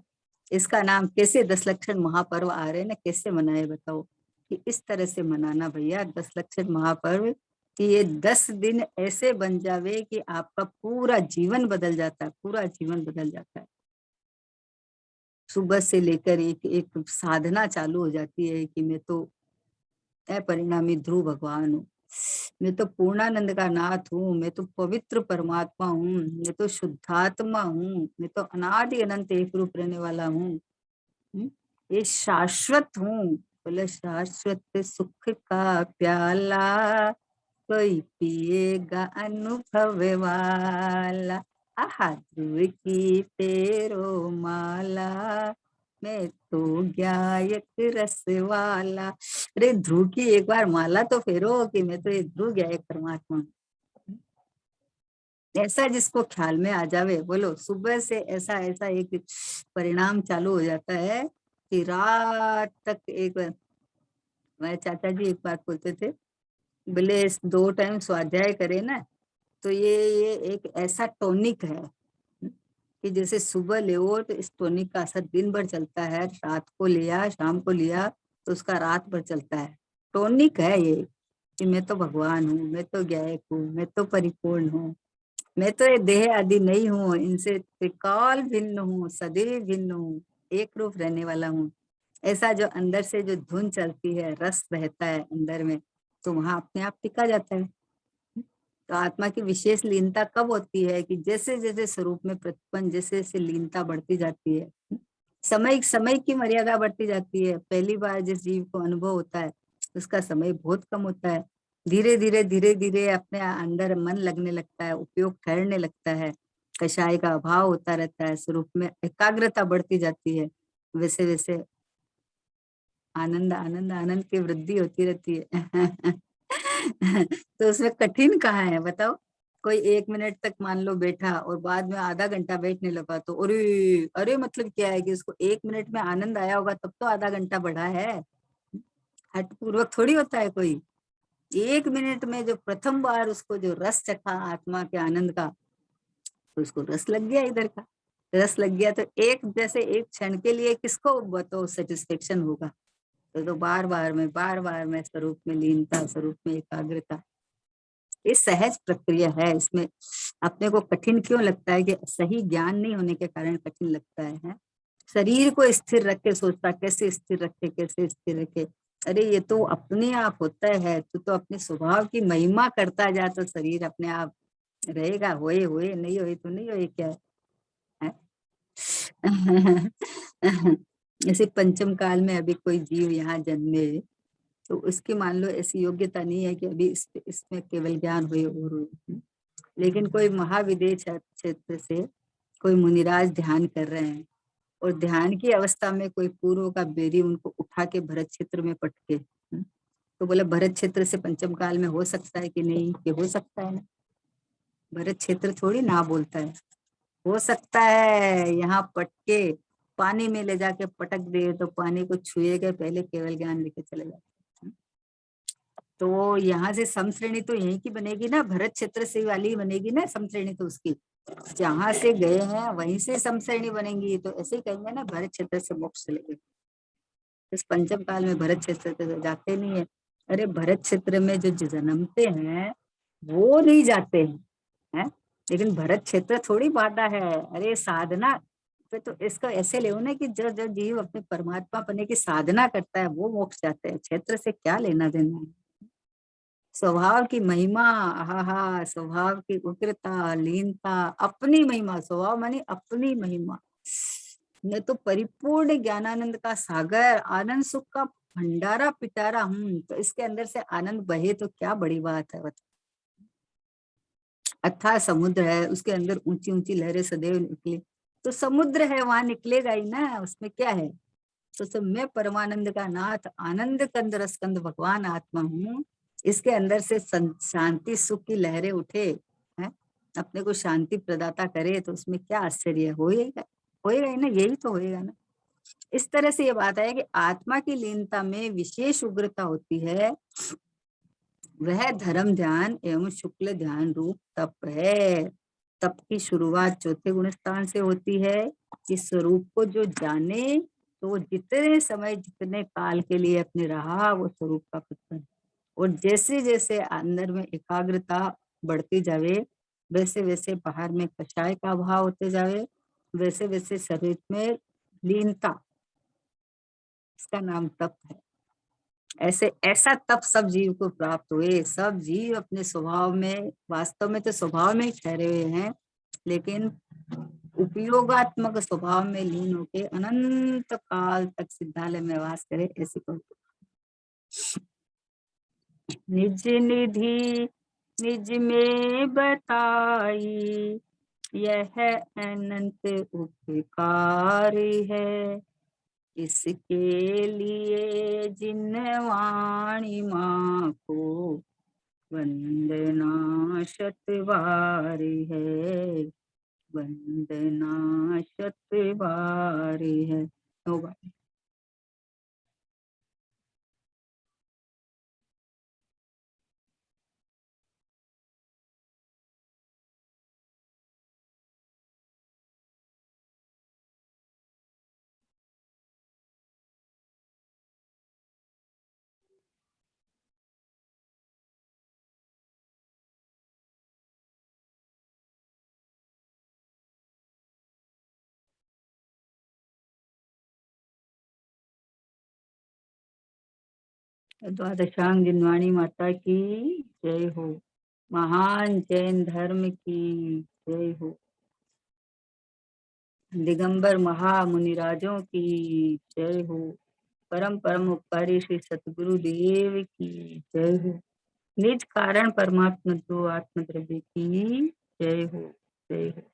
इसका नाम कैसे 10 लक्षण महापर्व आ रहे हैं ना, कैसे मनाए बताओ। कि इस तरह से मनाना भैया 10 लक्षण महापर्व, कि ये 10 दिन ऐसे बन जावे कि आपका पूरा जीवन बदल जाता है, पूरा जीवन बदल जाता है। सुबह से लेकर एक एक साधना चालू हो जाती है कि मैं तो अपरिणामी ध्रुव भगवान हूँ, मैं तो पूर्णानंद का नाथ हूँ, मैं तो पवित्र परमात्मा हूँ, मैं तो शुद्धात्मा हूँ, मैं तो अनादि अनंत एक रूप रहने वाला हूँ। ये शाश्वत हूँ। बोले शाश्वत सुख का प्याला कोई पिएगा अनुभव वाला, आहा ध्रुव की पेरो माला, मैं तो गायक रस वाला। अरे ध्रुव की एक बार माला तो फेरो कि मैं तो ये ध्रुव गायक परमात्मा हूँ। ऐसा जिसको ख्याल में आ जावे, बोलो सुबह से ऐसा ऐसा एक परिणाम चालू हो जाता है कि रात तक एक, मेरे चाचा जी एक बात बोलते थे, बोले 2 टाइम स्वाध्याय करे ना तो ये एक ऐसा टॉनिक है कि जैसे सुबह ले तो इस टॉनिक का असर दिन भर चलता है, रात को लिया शाम को लिया तो उसका रात भर चलता है। टॉनिक है ये कि मैं तो भगवान हूँ, मैं तो गायक हूँ, मैं तो परिपूर्ण हूँ, मैं तो ये देह आदि नहीं हूँ, इनसे त्रिकाल भिन्न हूँ, सदैव भिन्न हूँ, एक रूप रहने वाला हूँ। ऐसा जो अंदर से जो धुन चलती है, रस बहता है अंदर में, तो वहां अपने आप टिका जाता है। तो आत्मा की विशेष लीनता कब होती है कि जैसे जैसे स्वरूप में प्रतिपन्न, जैसे जैसे लीनता बढ़ती जाती है, समय समय की मर्यादा बढ़ती जाती है। पहली बार जिस जीव को अनुभव होता है उसका समय बहुत कम होता है, धीरे धीरे अपने अंदर मन लगने लगता है, उपयोग ठहरने लगता है, कषाय का अभाव होता रहता है, स्वरूप में एकाग्रता बढ़ती जाती है, वैसे वैसे आनंद आनंद आनंद की वृद्धि होती रहती है। तो उसमें कठिन कहाँ है बताओ। कोई 1 मिनट तक मान लो बैठा और बाद में आधा घंटा बैठने लगा तो अरे अरे मतलब क्या है कि उसको 1 मिनट में आनंद आया होगा तब तो आधा घंटा बढ़ा है। हठ पूर्वक थोड़ी होता है कोई। 1 मिनट में जो प्रथम बार उसको जो रस चखा आत्मा के आनंद का, तो उसको रस लग गया इधर का, रस लग गया। तो एक जैसे एक क्षण के लिए किसको बताओ सेटिस्फेक्शन होगा। तो बार बार में स्वरूप में लीनता, स्वरूप में एकाग्रता, ये सहज प्रक्रिया है। इसमें अपने को कठिन क्यों लगता है कि सही ज्ञान नहीं होने के कारण कठिन लगता है? शरीर को स्थिर रख के सोचता कैसे स्थिर रखे, कैसे स्थिर रखे। अरे ये तो अपने आप होता है, तू तो अपने स्वभाव की महिमा करता जा तो शरीर अपने आप रहेगा। होए होए नहीं होए तो नहीं होए क्या है? जैसे पंचम काल में अभी कोई जीव यहाँ जन्मे तो उसकी मान लो ऐसी योग्यता नहीं है कि अभी इसमें केवल ज्ञान हुए और हुए। लेकिन कोई महाविदेश क्षेत्र से कोई मुनिराज ध्यान कर रहे हैं और ध्यान की अवस्था में कोई पूर्व का बेरी उनको उठा के भरत क्षेत्र में पटके, तो बोला भरत क्षेत्र से पंचम काल में हो सकता है कि नहीं? कि हो सकता है ना, भरत क्षेत्र थोड़ी ना बोलता है। हो सकता है यहाँ पटके पानी में ले जाके पटक दे तो पानी को छुए गए पहले केवल ज्ञान लेके चले जाते। तो यहाँ से समश्रेणी तो यहीं की बनेगी ना, भरत क्षेत्र से वाली बनेगी ना समश्रेणी, तो उसकी जहां से गए हैं वहीं से समश्रेणी बनेंगी। तो ऐसे ही कहेंगे ना भरत क्षेत्र से मोक्ष चले गए। इस पंचम काल में भरत क्षेत्र से जाते नहीं है। अरे भरत क्षेत्र में जो जन्मते हैं वो नहीं जाते हैं, लेकिन भरत क्षेत्र थोड़ी बाधा है। अरे साधना पे तो इसको ऐसे ले ना कि जो जो जीव अपने परमात्मा पने की साधना करता है वो मोक्ष जाते हैं, क्षेत्र से क्या लेना देना है। स्वभाव की महिमा, हा हा स्वभाव की उग्रता, लीनता, अपनी महिमा, स्वभाव मानी अपनी महिमा। मैं तो परिपूर्ण ज्ञानानंद का सागर, आनंद सुख का भंडारा पिटारा हूँ, तो इसके अंदर से आनंद बहे तो क्या बड़ी बात है। अथाह समुद्र है, उसके अंदर ऊंची ऊंची लहरें सदैव निकले, तो समुद्र है वहां निकलेगा ही ना, उसमें क्या है। तो सब मैं परमानंद का नाथ, आनंद कंद रसकंद भगवान आत्मा हूँ। इसके अंदर से शांति सुख की लहरें उठे, है अपने को शांति प्रदाता करे, तो उसमें क्या आश्चर्य होएगा, होएगा ही ना, यही तो होएगा ना। इस तरह से ये बात है कि आत्मा की लीनता में विशेष उग्रता होती है, वह धर्म ध्यान एवं शुक्ल ध्यान रूप तप है। तप की शुरुआत चौथे गुण स्थान से होती है। इस स्वरूप को जो जाने तो वो जितने समय जितने काल के लिए अपने रहा वो स्वरूप का पतन, और जैसे जैसे अंदर में एकाग्रता बढ़ती जावे वैसे वैसे बाहर में कषाय का भाव होते जावे, वैसे वैसे शरीर में लीनता, इसका नाम तप है। ऐसे ऐसा तप सब जीव को प्राप्त हुए। सब जीव अपने स्वभाव में, वास्तव में तो स्वभाव में ही ठहरे हुए हैं, लेकिन उपयोगात्मक स्वभाव में लीन होके अनंत काल तक सिद्धालय में वास करे, ऐसी को निज निधि निज में बताई, यह अनंत उपकारी है। इसके लिए जिन वाणी माँ को वंदना शतवारी है, वंदना शतवारी है। होगा द्वादशांग जिनवाणी माता की जय हो। महान जैन धर्म की जय हो। दिगंबर महामुनिराजों की जय हो। परम परम उपकारी श्री सतगुरु देव की जय हो। निज कारण परमात्मा जो आत्मद्रव्य की जय हो, जय हो।